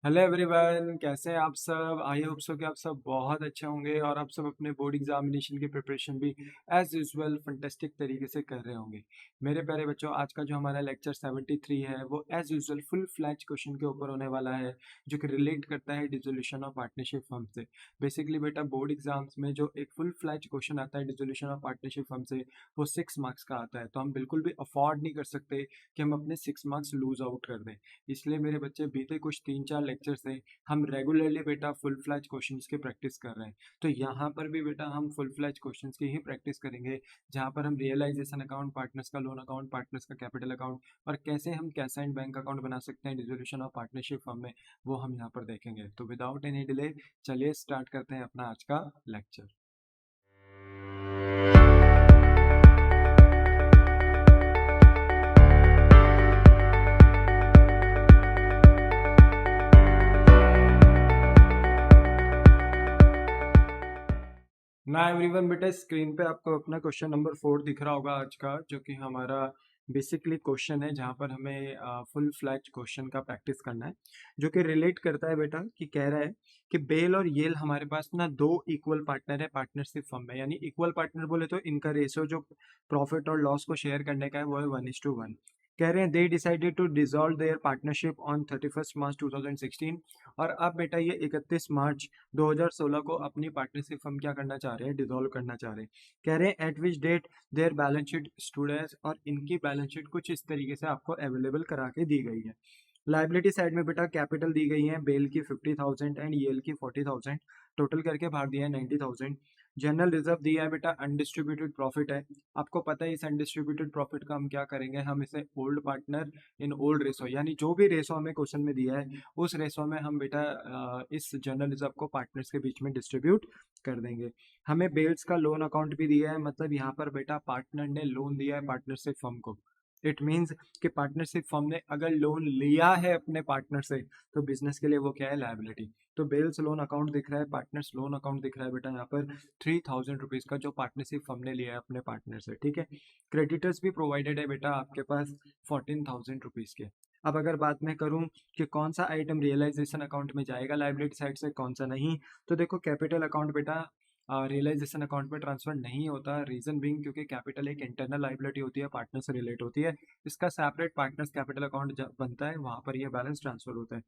Hello everyone, कैसे हैं आप सब। आई होप सो कि आप सब बहुत अच्छे होंगे और आप सब अपने बोर्ड एग्जामिनेशन की प्रिपरेशन भी एज यूजुअल फंटेस्टिक तरीके से कर रहे होंगे। मेरे प्यारे बच्चों, आज का जो हमारा लेक्चर 73 है वो as usual full fledge question के ऊपर होने वाला है, जो कि रिलेट करता है डिसोल्यूशन ऑफ पार्टनरशिप फर्म से। बेसिकली बेटा, बोर्ड एग्जाम्स में जो एक फुल फ्लैज क्वेश्चन आता है डिसोल्यूशन ऑफ पार्टनरशिप फर्म से, वो 6 मार्क्स का आता है। तो हम बिल्कुल भी अफोर्ड नहीं कर सकते कि हम अपने 6 मार्क्स लूज आउट कर दें। इसलिए मेरे बच्चे, बीते कुछ 3-4 लेक्चर से हम रेगुलरली बेटा फुल फ्लैज क्वेश्चंस की प्रैक्टिस कर रहे हैं। तो यहाँ पर भी बेटा हम फुल फ्लैज क्वेश्चंस की ही प्रैक्टिस करेंगे, जहाँ पर हम रियलाइजेशन अकाउंट, पार्टनर्स का लोन अकाउंट, पार्टनर्स का कैपिटल अकाउंट और कैसे हम कैश एंड बैंक अकाउंट बना सकते हैं डिसोल्यूशन ऑफ पार्टनरशिप फर्म में, वो हम यहाँ पर देखेंगे। तो विदाउट एनी डिले चलिए स्टार्ट करते हैं अपना आज का लेक्चर। ना एवरीवन, बेटा स्क्रीन पे आपको अपना क्वेश्चन नंबर 4 दिख रहा होगा आज का, जो कि हमारा बेसिकली क्वेश्चन है, जहाँ पर हमें फुल फ्लैज क्वेश्चन का प्रैक्टिस करना है, जो कि रिलेट करता है बेटा, कि कह रहा है कि बेल और येल हमारे पास ना दो इक्वल पार्टनर है पार्टनरशिप फर्म में। यानी इक्वल पार्टनर बोले तो इनका रेशियो जो प्रॉफिट और लॉस को शेयर करने का है वो है 1:1। कह रहे हैं they decided to dissolve their partnership on 31 March 2016। और अब बेटा ये 31 मार्च 2016 को अपनी पार्टनरशिप फर्म क्या करना चाह रहे हैं, डिसॉल्व करना चाह रहे हैं। कह रहे हैं at which date their balance sheet stood as, और इनकी बैलेंस शीट कुछ इस तरीके से आपको अवेलेबल करा के दी गई है। लाइबिलिटी साइड में बेटा कैपिटल दी गई है, बेल की 50,000 एंड येल की 40,000, टोटल करके भाग दिया है 90,000। जनरल रिजर्व दिया है बेटा, अनडिस्ट्रीब्यूटेड प्रॉफिट है। आपको पता है इस अनडिस्ट्रीब्यूटेड प्रॉफिट का हम क्या करेंगे, हम इसे old partner in old ratio, यानी जो भी रेशो हमें क्वेश्चन में दिया है उस रेशो में हम बेटा इस जनरल रिजर्व को पार्टनर्स के बीच में डिस्ट्रीब्यूट कर देंगे। हमें बेल्स का लोन अकाउंट भी दिया है, मतलब यहाँ पर बेटा पार्टनर ने लोन दिया है पार्टनरशिप फर्म को। इट मीन्स कि पार्टनरशिप फर्म ने अगर लोन लिया है अपने पार्टनर से, तो बिजनेस के लिए वो क्या है, लायबिलिटी। तो बेल्स लोन अकाउंट दिख रहा है, पार्टनर्स लोन अकाउंट दिख रहा है बेटा यहाँ पर 3,000 रुपीज का, जो पार्टनरशिप फर्म ने लिया है अपने पार्टनर से। ठीक है, क्रेडिटर्स भी प्रोवाइडेड है बेटा आपके पास 14,000 रुपीज के। अब अगर बात मैं करूं कि कौन सा आइटम रियलाइजेशन अकाउंट में जाएगा लाइबिलिटी साइड से, कौन सा नहीं, तो देखो कैपिटल अकाउंट बेटा रियलाइजेशन अकाउंट में ट्रांसफर नहीं होता। रीजन बिंग क्योंकि कैपिटल एक इंटरनल लाइबिलिटी होती है, पार्टनर से रिलेट होती है। इसका सेपरेट पार्टनर्स कैपिटल अकाउंट बनता है, वहां पर यह बैलेंस ट्रांसफर होता है।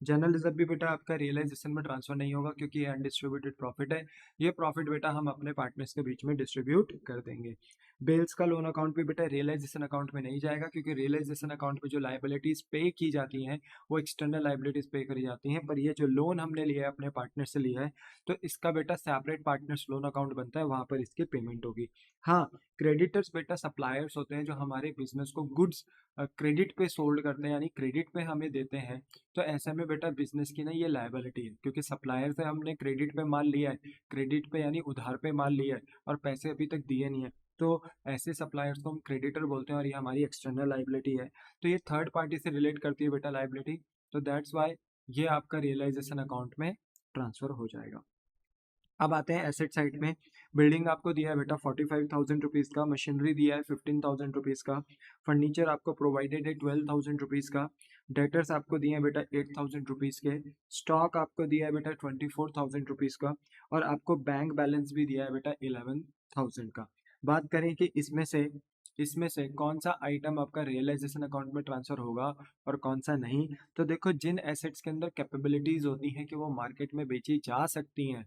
जनरल रिजर्व भी बेटा आपका रियलाइजेशन में ट्रांसफर नहीं होगा, क्योंकि ये अनडिस्ट्रीब्यूटेड प्रॉफिट है। ये प्रॉफिट बेटा हम अपने पार्टनर्स के बीच में डिस्ट्रीब्यूट कर देंगे। बेल्स का लोन अकाउंट भी बेटा रियलाइजेशन अकाउंट में नहीं जाएगा, क्योंकि रियलाइजेशन अकाउंट में जो लाइबिलिटीज पे की जाती हैं वो एक्सटर्नल लाइबिलिटीज पे करी जाती हैं, पर ये जो लोन हमने लिया है अपने पार्टनर से लिया है, तो इसका बेटा सेपरेट पार्टनर्स लोन अकाउंट बनता है, वहां पर इसकी पेमेंट होगी। हाँ, क्रेडिटर्स बेटा सप्लायर्स होते हैं जो हमारे बिजनेस को गुड्स क्रेडिट पे सोल्ड करते हैं, यानी क्रेडिट पे हमें देते हैं। तो ऐसे में बेटा बिजनेस की ना ये लायबिलिटी है, क्योंकि सप्लायर से हमने क्रेडिट पे माल लिया है, क्रेडिट पे यानी उधार पे माल लिया है, और पैसे अभी तक दिए नहीं है। तो ऐसे सप्लायर्स को हम क्रेडिटर बोलते हैं, और ये हमारी एक्सटर्नल लाइबिलिटी है। तो ये थर्ड पार्टी से रिलेट करती है बेटा लाइबिलिटी। तो दैट्स वाई ये आपका रियलाइजेशन अकाउंट में ट्रांसफर हो जाएगा। अब आते हैं एसेट साइड में। बिल्डिंग आपको दिया है बेटा 45,000 रुपीज़ का, मशीनरी दिया है 15,000 रुपीज़ का, फर्नीचर आपको प्रोवाइडेड है 12,000 रुपीज़ का, डेटर्स आपको दिए हैं बेटा 8,000 रुपीज़ के, स्टॉक आपको दिया है बेटा 24,000 रुपीज़ का, और आपको बैंक बैलेंस भी दिया है बेटा 11,000 का। बात करें कि इसमें से कौन सा आइटम आपका रियलाइजेशन अकाउंट में ट्रांसफर होगा और कौन सा नहीं। तो देखो, जिन एसेट्स के अंदर कैपेबिलिटीज होती हैं कि वो मार्केट में बेची जा सकती हैं,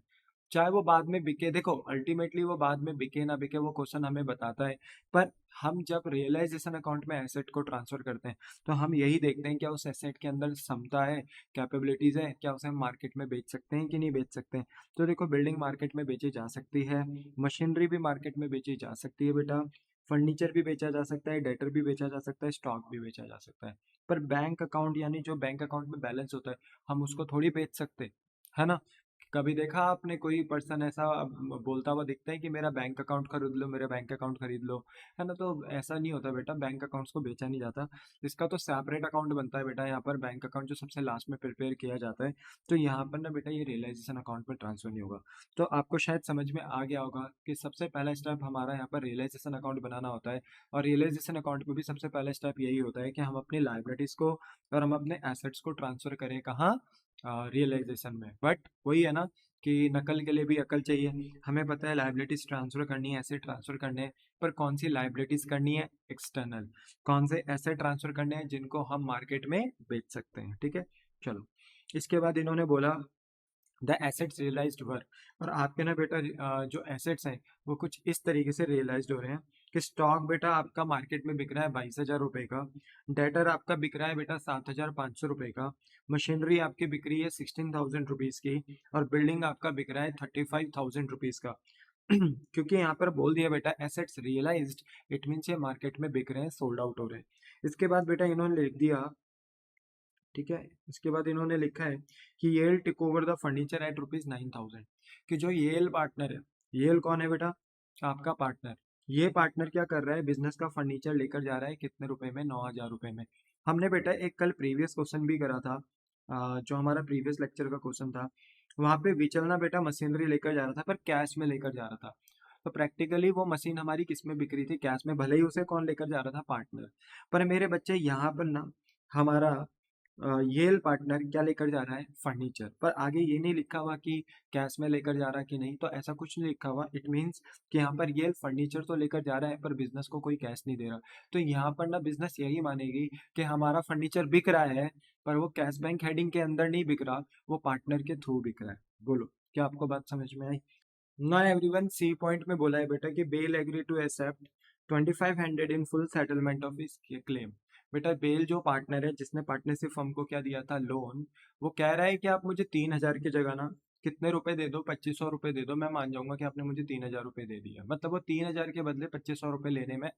चाहे वो बाद में बिके, देखो अल्टीमेटली वो बाद में बिके ना बिके वो क्वेश्चन हमें बताता है, पर हम जब रियलाइजेशन अकाउंट में एसेट को ट्रांसफर करते हैं, तो हम यही देखते हैं क्या उस एसेट के अंदर क्षमता है, कैपेबिलिटीज है, क्या उसे हम मार्केट में बेच सकते हैं कि नहीं बेच सकते हैं। तो देखो, बिल्डिंग मार्केट में बेची जा सकती है, मशीनरी भी मार्केट में बेची जा सकती है बेटा, फर्नीचर भी बेचा जा सकता है, डेटर भी बेचा जा सकता है, स्टॉक भी बेचा जा सकता है। पर बैंक अकाउंट, यानी जो बैंक अकाउंट में बैलेंस होता है, हम उसको थोड़ी बेच सकते, है ना। कभी देखा आपने कोई पर्सन ऐसा बोलता हुआ दिखता है कि मेरा बैंक अकाउंट खरीद लो, मेरा बैंक अकाउंट खरीद लो, है ना। तो ऐसा नहीं होता बेटा, बैंक अकाउंट्स को बेचा नहीं जाता। इसका तो सेपरेट अकाउंट बनता है बेटा, यहाँ पर बैंक अकाउंट जो सबसे लास्ट में प्रिपेयर किया जाता है। तो यहाँ पर ना बेटा ये रियलाइजेशन अकाउंट में ट्रांसफर नहीं होगा। तो आपको शायद समझ में आ गया होगा कि सबसे पहला स्टेप हमारा यहाँ पर रियलाइजेशन अकाउंट बनाना होता है, और रियलाइजेशन अकाउंट में भी सबसे पहला स्टेप यही होता है कि हम अपनी लाइबिलिटीज को और हम अपने एसेट्स को ट्रांसफर करें कहाँ, रियलाइजेशन में। बट वही है ना कि नकल के लिए भी अकल चाहिए। हमें पता है लाइबिलिटीज ट्रांसफर करनी है, एसेट ट्रांसफर करने हैं, पर कौन सी लाइबिलिटीज करनी है? एक्सटर्नल। कौन से एसेट ट्रांसफर करने हैं जिनको हम मार्केट में बेच सकते हैं, ठीक है। चलो, इसके बाद इन्होंने बोला द एसेट्स रियलाइज्ड वर। और आपके ना बेटा जो एसेट्स हैं वो कुछ इस तरीके से रियलाइज्ड हो रहे हैं कि स्टॉक बेटा आपका मार्केट में बिक रहा है 22,000 रुपए का, डेटर आपका बिक रहा है बेटा 7,500 रुपए का, मशीनरी आपकी बिक रही है 16,000 रुपीज की, और बिल्डिंग आपका बिक रहा है 35,000 रुपीज का। क्योंकि यहाँ पर बोल दिया बेटा एसेट्स रियलाइज्ड, इट मीन्स ये मार्केट में बिक रहे हैं, सोल्ड आउट हो रहे हैं। इसके बाद बेटा इन्होंने लिख दिया, ठीक है, इसके बाद इन्होंने लिखा है कि Yale take over the furniture at ₹9,000। कि जो येल पार्टनर है, येल कौन है बेटा? आपका पार्टनर। ये पार्टनर क्या कर रहा है? बिजनेस का फर्नीचर लेकर जा रहा है कितने रुपए में? 9,000 रुपए में। हमने बेटा एक कल प्रीवियस क्वेश्चन भी करा था, जो हमारा प्रीवियस लेक्चर का क्वेश्चन था, वहां पे विचलना बेटा मशीनरी लेकर जा रहा था पर कैश में लेकर जा रहा था। तो प्रैक्टिकली वो मशीन हमारी किस में बिक रही थी? कैश में। भले ही उसे कौन लेकर जा रहा था? पार्टनर। पर मेरे बच्चे यहाँ पर ना हमारा येल पार्टनर क्या लेकर जा रहा है? फर्नीचर। पर आगे ये नहीं लिखा हुआ कि कैश में लेकर जा रहा है कि नहीं, तो ऐसा कुछ नहीं लिखा हुआ। इट मीन्स कि यहाँ पर येल फर्नीचर तो लेकर जा रहा है पर बिजनेस को कोई कैश नहीं दे रहा। तो यहाँ पर ना बिजनेस यही मानेगी कि हमारा फर्नीचर बिक रहा है पर वो कैश बैंक हेडिंग के अंदर नहीं बिक रहा, वो पार्टनर के थ्रू बिक रहा है। बोलो, क्या आपको बात समझ में आई? ना एवरीवन, सी पॉइंट में बोला है बेटा कि Bell agree to accept 2500 in full settlement of his claim. बेटा बेल जो पार्टनर है जिसने पार्टनरशिप फर्म को क्या दिया था? लोन। वो कह रहा है कि आप मुझे 3,000 की जगह ना कितने रुपए दे दो? 2,500 रुपए दे दो, मैं मान जाऊंगा कि आपने मुझे 3,000 रुपए दे दिया। मतलब वो 3,000 के बदले 2,500 रुपए लेने में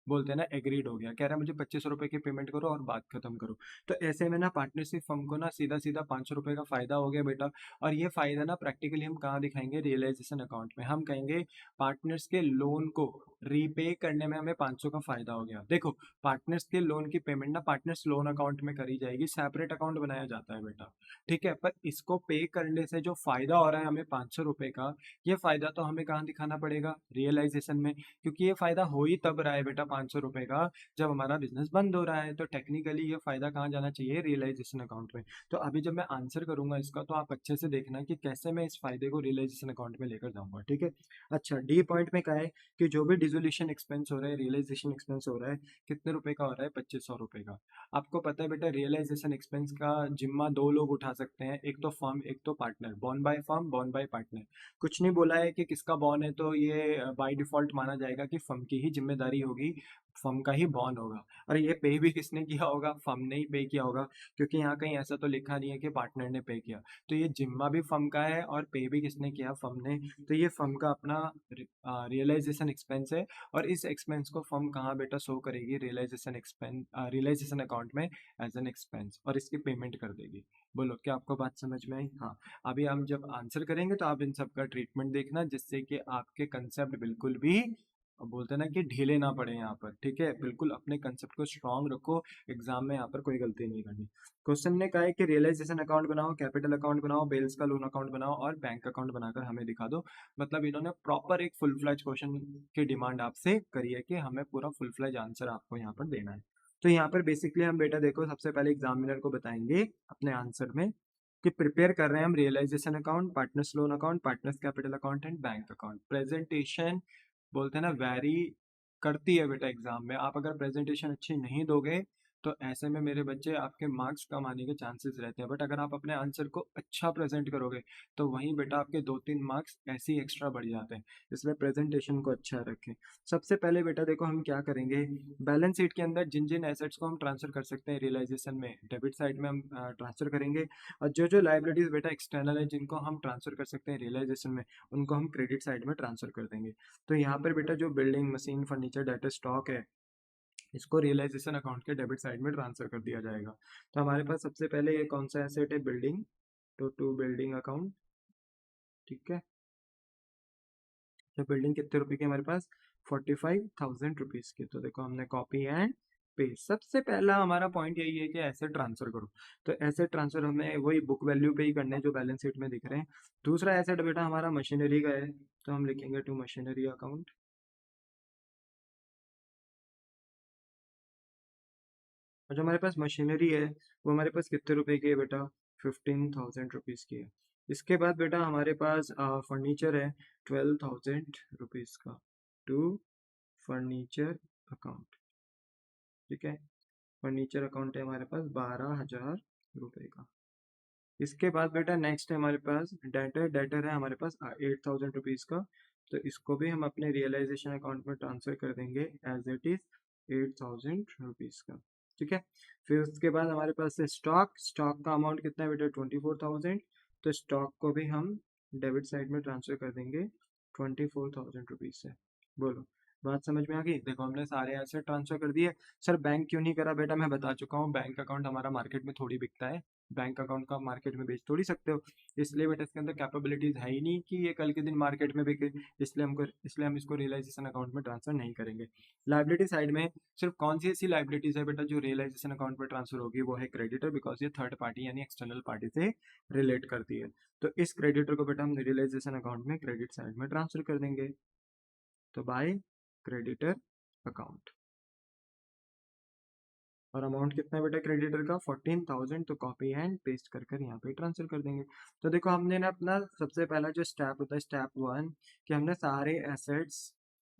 बोलते हैं ना एग्रीड हो गया। कह रहा है मुझे 25 रुपए की पेमेंट करो और बात खत्म करो। तो ऐसे में ना पार्टनरशिप फर्म को ना सीधा सीधा 500 रुपए का फायदा हो गया बेटा। और ये फायदा ना प्रैक्टिकली हम कहाँ दिखाएंगे? रियलाइजेशन अकाउंट में। हम कहेंगे पार्टनर्स के लोन को रीपे करने में हमें 500 का फायदा हो गया। देखो, पार्टनर्स के लोन की पेमेंट ना पार्टनर्स लोन अकाउंट में करी जाएगी, सेपरेट अकाउंट बनाया जाता है बेटा, ठीक है। पर इसको पे करने से जो फायदा हो रहा है हमें 500 रुपए का, ये फायदा तो हमें कहाँ दिखाना पड़ेगा? रियलाइजेशन में। क्योंकि ये फायदा हो ही तब रहा है बेटा 500 रुपए का जब हमारा बिजनेस बंद हो रहा है। तो टेक्निकली ये फायदा कहाँ जाना चाहिए? रियलाइजेशन अकाउंट में। तो अभी जब मैं आंसर करूंगा इसका तो आप अच्छे से देखना कि कैसे मैं इस फायदे को रियलाइजेशन अकाउंट में लेकर जाऊंगा, ठीक है। अच्छा, डी पॉइंट में क्या है कि जो भी डिसोल्यूशन एक्सपेंस हो रहा है, रियलाइजेशन एक्सपेंस हो रहा है, कितने रुपए का हो रहा है? 2,500 रुपए का। आपको पता है बेटा रियलाइजेशन एक्सपेंस का जिम्मा दो लोग उठा सकते हैं, एक तो फर्म, एक तो partner. Born by firm, born bye partner. कुछ नहीं बोला है कि किसका बॉर्न है, तो ये बाय डिफॉल्ट माना जाएगा कि फर्म की ही जिम्मेदारी होगी, फर्म का ही बॉर्न होगा। और ये पे भी किसने किया होगा? फर्म ने ही पे किया होगा, क्योंकि यहाँ कहीं ऐसा तो लिखा नहीं है कि पार्टनर ने पे किया। तो ये जिम्मा भी फर्म का है और पे भी किसने किया? फर्म ने। तो ये फर्म का अपना रियलाइजेशन एक्सपेंस है। और इस एक्सपेंस को फर्म कहाँ बेटा शो करेगी? रियलाइजेशन एक्सपेंस, रियलाइजेशन अकाउंट में एज एन एक्सपेंस, और इसकी पेमेंट कर देगी। बोलो, क्या आपको बात समझ में आई? हाँ। अभी हम जब आंसर करेंगे तो आप इन सब का ट्रीटमेंट देखना, जिससे कि आपके कंसेप्ट बिल्कुल भी बोलते हैं ना कि ढीले ना पड़े यहाँ पर, ठीक है। बिल्कुल अपने कंसेप्ट को स्ट्रांग रखो, एग्जाम में यहाँ पर कोई गलती नहीं करनी। क्वेश्चन ने कहा है कि रियलाइजेशन अकाउंट बनाओ, कैपिटल अकाउंट बनाओ, बेल्स का लोन अकाउंट बनाओ और बैंक अकाउंट बनाकर हमें दिखा दो। मतलब इन्होंने प्रॉपर एक फुल फ्लैज क्वेश्चन की डिमांड आपसे करी है कि हमें पूरा फुल फ्लैज आंसर आपको यहाँ पर देना है। तो यहाँ पर बेसिकली हम बेटा देखो सबसे पहले एग्जामिनर को बताएंगे अपने आंसर में कि प्रिपेयर कर रहे हैं हम realisation account, partners loan account, partners capital account and bank account. Presentation बोलते हैं ना वैरी करती है बेटा एग्जाम में। आप अगर प्रेजेंटेशन अच्छी नहीं दोगे तो ऐसे में मेरे बच्चे आपके मार्क्स कम आने के चांसेस रहते हैं। बट अगर आप अपने आंसर को अच्छा प्रेजेंट करोगे तो वहीं बेटा आपके 2-3 मार्क्स ऐसे ही एक्स्ट्रा बढ़ जाते हैं। इसलिए प्रेजेंटेशन को अच्छा रखें। सबसे पहले बेटा देखो हम क्या करेंगे, बैलेंस शीट के अंदर जिन जिन एसेट्स को हम ट्रांसफर कर सकते हैं रियलाइजेशन में, डेबिट साइड में हम ट्रांसफर करेंगे। और जो जो लाइबिलिटीज बेटा एक्सटर्नल है जिनको हम ट्रांसफर कर सकते हैं रियलाइजेशन में, उनको हम क्रेडिट साइड में ट्रांसफर कर देंगे। तो यहाँ पर बेटा जो building, machine, furniture, data, stock है, इसको रियलाइजेशन अकाउंट के डेबिट साइड में ट्रांसफर कर दिया जाएगा। तो हमारे पास सबसे पहले ये कौन सा एसेट है? बिल्डिंग। तो टू बिल्डिंग अकाउंट, ठीक है। तो बिल्डिंग कितने रुपए की हमारे पास? 45,000 रुपीज की। तो देखो हमने कॉपी एंड पेस्ट। सबसे पहला हमारा पॉइंट यही है कि एसेट ट्रांसफर करो। तो एसेट ट्रांसफर हमें वही बुक वैल्यू पे ही करने हैं जो बैलेंस शीट में दिख रहे हैं। दूसरा एसेट बेटा हमारा मशीनरी का है, तो हम लिखेंगे टू मशीनरी अकाउंट। और जो हमारे पास मशीनरी है वो हमारे पास कितने रुपए की है बेटा? 15,000 रुपीज़ की है। इसके बाद बेटा हमारे पास फर्नीचर है 12,000 रुपीज़ का टू फर्नीचर अकाउंट। ठीक है, फर्नीचर अकाउंट है हमारे पास 12,000 रुपये का। इसके बाद बेटा नेक्स्ट है हमारे पास डेटर। डेटर है हमारे पास 8,000 रुपीज़ का, तो इसको भी हम अपने रियलाइजेशन अकाउंट में ट्रांसफर कर देंगे एज इट इज 8,000 रुपीज़ का। ठीक है, फिर उसके बाद हमारे पास है स्टॉक। स्टॉक का अमाउंट कितना है बेटा 24,000, तो स्टॉक को भी हम डेबिट साइड में ट्रांसफर कर देंगे 24,000 रुपीज़ से। बोलो बात समझ में आ गई? देखो हमने सारे एसेट ट्रांसफर कर दिए। सर बैंक क्यों नहीं करा बेटा, मैं बता चुका हूँ, बैंक अकाउंट हमारा मार्केट में थोड़ी बिकता है, बैंक अकाउंट का मार्केट में बेच थोड़ी सकते हो, इसलिए बेटा इसके अंदर कैपेबिलिटीज है ही नहीं कि ये कल के दिन मार्केट में बिके, इसलिए हम इसको रियलाइजेशन अकाउंट में ट्रांसफर नहीं करेंगे। लाइबिलिटी साइड में सिर्फ कौन सी ऐसी लाइबिलिटीज है बेटा जो रियलाइजेशन अकाउंट में ट्रांसफर होगी, वो है क्रेडिटर, बिकॉज ये थर्ड पार्टी यानी एक्सटर्नल पार्टी से रिलेट करती है। तो इस क्रेडिटर को बेटा हम रियलाइजेशन अकाउंट में क्रेडिट साइड में ट्रांसफर कर देंगे, तो बाय क्रेडिटर अकाउंट। और अमाउंट कितना है बेटा क्रेडिटर का 14,000, तो कॉपी एंड पेस्ट कर कर यहाँ पे ट्रांसफर कर देंगे। तो देखो हमने ना अपना सबसे पहला जो स्टेप होता है स्टेप 1, कि हमने सारे एसेट्स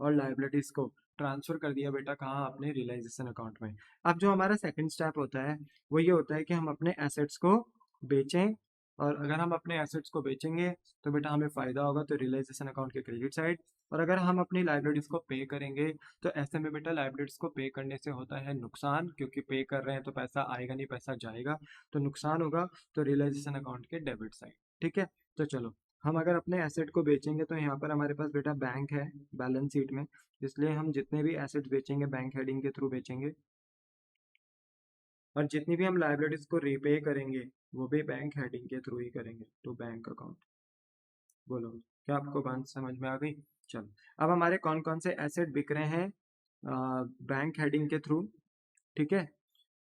और लाइबिलिटीज को ट्रांसफर कर दिया बेटा कहाँ, अपने रियलाइजेशन अकाउंट में। अब जो हमारा सेकंड स्टेप होता है वो ये होता है कि हम अपने एसेट्स को बेचें, और अगर हम अपने एसेट्स को बेचेंगे तो बेटा हमें फायदा होगा, तो रियलाइजेशन अकाउंट के क्रेडिट साइड। और अगर हम अपनी लाइबिलिटीज को पे करेंगे तो ऐसे में बेटा लाइबिलिटीज को पे करने से होता है नुकसान, क्योंकि पे कर रहे हैं तो पैसा आएगा नहीं, पैसा जाएगा, तो नुकसान होगा, तो रियलाइजेशन अकाउंट के डेबिट साइड। ठीक है, तो चलो हम अगर अपने एसेट को बेचेंगे तो यहाँ पर हमारे पास बेटा बैंक है बैलेंस शीट में, इसलिए हम जितने भी एसेट बेचेंगे बैंक हेडिंग के थ्रू बेचेंगे, और जितनी भी हम लाइबिलिटीज को रीपे करेंगे वो भी बैंक हेडिंग के थ्रू ही करेंगे, तो बैंक अकाउंट। बोलो क्या आपको बात समझ में आ गई? चलो अब हमारे कौन कौन से एसेट बिक रहे हैं बैंक हेडिंग के थ्रू, ठीक है,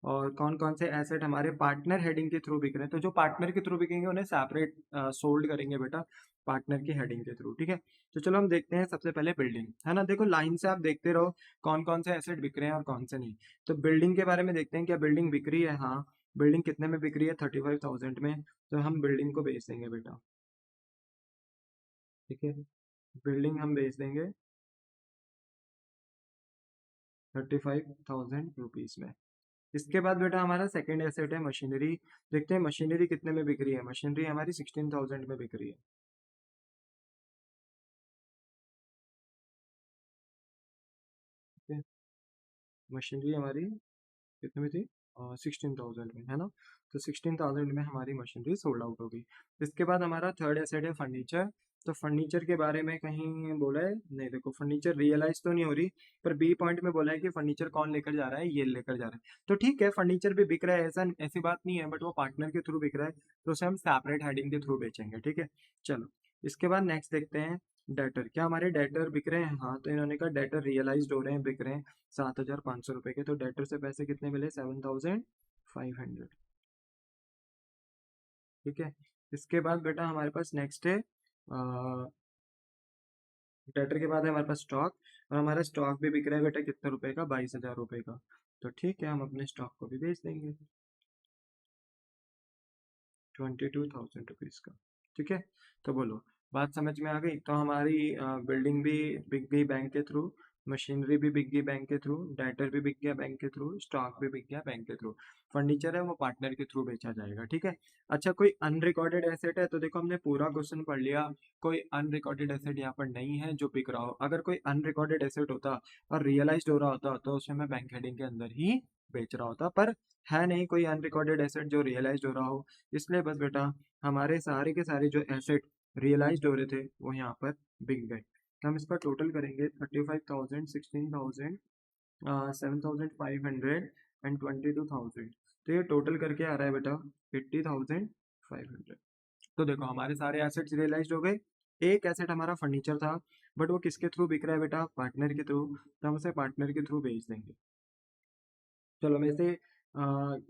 और कौन कौन से एसेट हमारे पार्टनर हेडिंग के थ्रू बिक रहे हैं। तो जो पार्टनर के थ्रू बिकेंगे उन्हें सेपरेट सोल्ड करेंगे बेटा पार्टनर की हेडिंग के थ्रू। ठीक है, तो चलो हम देखते हैं सबसे पहले बिल्डिंग, है ना। देखो लाइन से आप देखते रहो कौन कौन से एसेट बिक रहे हैं और कौन से नहीं। तो बिल्डिंग के बारे में देखते हैं, क्या बिल्डिंग बिक रही है? हाँ, बिल्डिंग कितने में बिक रही है 35,000 में, तो हम बिल्डिंग को बेच देंगे बेटा। ठीक है, बिल्डिंग हम बेच देंगे 35,000 रुपीज में। इसके बाद बेटा हमारा सेकंड एसेट है मशीनरी। देखते हैं मशीनरी कितने में बिक रही है। मशीनरी हमारी 16,000 में बिक रही है। ठीक है, मशीनरी हमारी कितने में थी 16,000 में, है ना। तो 16,000 में हमारी मशीनरी सोल्ड आउट होगी। इसके बाद हमारा थर्ड एसेट है फर्नीचर। तो फर्नीचर के बारे में कहीं बोला है नहीं, देखो फर्नीचर रियलाइज तो नहीं हो रही, पर बी पॉइंट में बोला है कि फर्नीचर कौन लेकर जा रहा है, ये लेकर जा रहा है। तो ठीक है फर्नीचर भी बिक रहा है, ऐसा ऐसी बात नहीं है, बट वो पार्टनर के थ्रू बिक रहा है, तो उसे हम सेपरेट हेडिंग के थ्रू बेचेंगे। ठीक है, चलो इसके बाद नेक्स्ट देखते हैं डेटर। क्या हमारे डेटर बिक रहे हैं? हाँ, तो इन्होंने कहा डेटर रियलाइज हो रहे हैं, बिक रहे हैं 7,500 रुपए के। तो डेटर से पैसे कितने मिले 7,500। ठीक है, इसके बाद बेटा हमारे पास नेक्स्ट है डेटर के बाद है हमारे पास स्टॉक, और हमारा स्टॉक भी बिक रहा है बेटा कितने रुपए का 22,000 रुपए का। तो ठीक है हम अपने स्टॉक को भी बेच देंगे 22,000 रुपीज का। ठीक है, तो बोलो बात समझ में आ गई? तो हमारी बिल्डिंग भी बिक गई बैंक के थ्रू, मशीनरी भी बिक गई बैंक के थ्रू, डाइटर भी बिक गया बैंक के थ्रू, स्टॉक भी बिक गया बैंक के थ्रू। फर्नीचर है वो पार्टनर के थ्रू बेचा जाएगा। ठीक है, अच्छा कोई अनरिकॉर्डेड एसेट है? तो देखो हमने पूरा क्वेश्चन पढ़ लिया, कोई अनरिकॉर्डेड एसेट यहाँ पर नहीं है जो बिक रहा हो। अगर कोई अनरिकॉर्डेड एसेट होता और रियलाइज हो रहा होता तो उसे मैं बैंक हेडिंग के अंदर ही बेच रहा होता, पर है नहीं कोई अनरिकॉर्डेड एसेट जो रियलाइज हो रहा हो, इसलिए बस बेटा हमारे सारे के सारे जो एसेट रियलाइज्ड हो रहे थे वो यहाँ पर बिक गए। तो हम इसका टोटल करेंगे 35,000, 16,000, 7,500 एंड 22,000। तो ये टोटल करके आ रहा है बेटा 80,500। तो देखो हमारे सारे एसेट्स रियलाइज्ड हो गए। एक एसेट हमारा फर्नीचर था, बट वो किसके थ्रू बिक रहा है बेटा पार्टनर के थ्रू, तो हम उसे पार्टनर के थ्रू बेच देंगे। चलो मैं इसे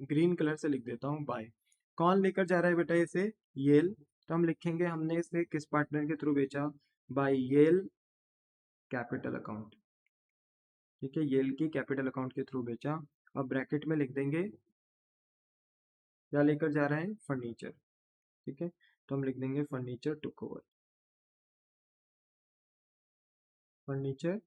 ग्रीन कलर से लिख देता हूँ बाय। कौन लेकर जा रहा है बेटा इसे? येल। तो हम लिखेंगे हमने इसे किस पार्टनर के थ्रू बेचा, बाय येल कैपिटल अकाउंट। ठीक है, येल की कैपिटल अकाउंट के थ्रू बेचा, और ब्रैकेट में लिख देंगे क्या लेकर जा रहा है? फर्नीचर। ठीक है, तो हम लिख देंगे furniture took over. Furniture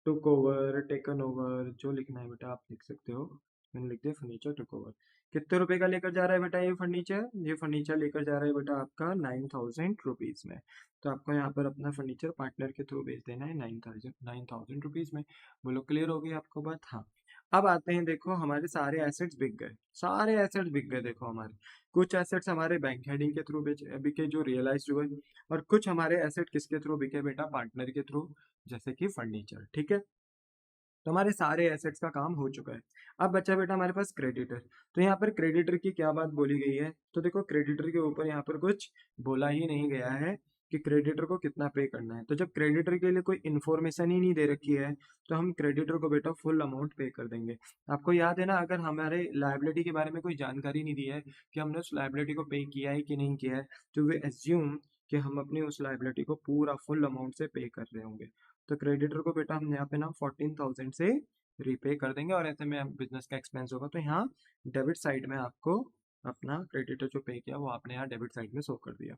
took over, taken over, जो लिखना है बेटा आप लिख सकते हो। मैंने लिख दिया फर्नीचर टुक ओवर। कितने रुपए का लेकर जा रहा है बेटा ये फर्नीचर? ये फर्नीचर लेकर जा रहा है बेटा आपका 9,000 रुपीज में। तो आपको यहाँ पर अपना फर्नीचर पार्टनर के थ्रू भेज देना है 9,000 रुपीज में। बोलो क्लियर हो गई आपको बात? हाँ। अब आते हैं, देखो हमारे सारे एसेट्स बिक गए, सारे एसेट्स बिक गए। देखो हमारे कुछ एसेट्स हमारे बैंक हेडिंग के थ्रू बिके जो रियलाइज हुए, और कुछ हमारे एसेट किसके थ्रू बिके बेटा? पार्टनर के थ्रू, जैसे कि फर्नीचर। ठीक है, तो हमारे सारे एसेट्स का काम हो चुका है। अब बचा बेटा हमारे पास क्रेडिटर। तो यहाँ पर क्रेडिटर की क्या बात बोली गई है? तो देखो क्रेडिटर के ऊपर यहाँ पर कुछ बोला ही नहीं गया है कि क्रेडिटर को कितना पे करना है। तो जब क्रेडिटर के लिए कोई इन्फॉर्मेशन ही नहीं दे रखी है, तो हम क्रेडिटर को बेटा फुल अमाउंट पे कर देंगे। आपको याद है ना, अगर हमारे लाइबिलिटी के बारे में कोई जानकारी नहीं दी है कि हमने उस लाइबिलिटी को पे किया है कि नहीं किया है, तो वे एज्यूम कि हम अपनी उस लाइबिलिटी को पूरा फुल अमाउंट से पे कर रहे होंगे। तो क्रेडिटर को बेटा हम यहाँ पे ना 14,000 से रीपे कर देंगे, और ऐसे में बिजनेस का एक्सपेंस होगा तो यहाँ डेबिट साइड में आपको अपना क्रेडिटर जो पे किया वो आपने यहाँ डेबिट साइड में शो कर दिया।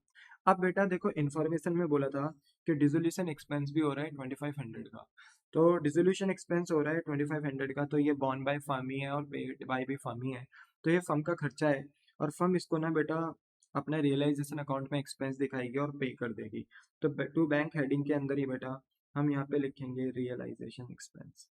अब बेटा देखो इन्फॉर्मेशन में बोला था कि डिसोल्यूशन एक्सपेंस भी हो रहा है 2500 का। तो डिसोल्यूशन एक्सपेंस हो रहा है 2500 का, तो ये बॉर्न बाय फर्म ही है और पेड बाय भी फर्म ही है। तो ये फर्म का खर्चा है, और फर्म इसको ना बेटा अपना रियलाइजेशन अकाउंट में एक्सपेंस दिखाएगी और पे कर देगी। तो टू बैंक हेडिंग के अंदर ही बेटा हम यहाँ पे लिखेंगे रियलाइजेशन एक्सपेंस।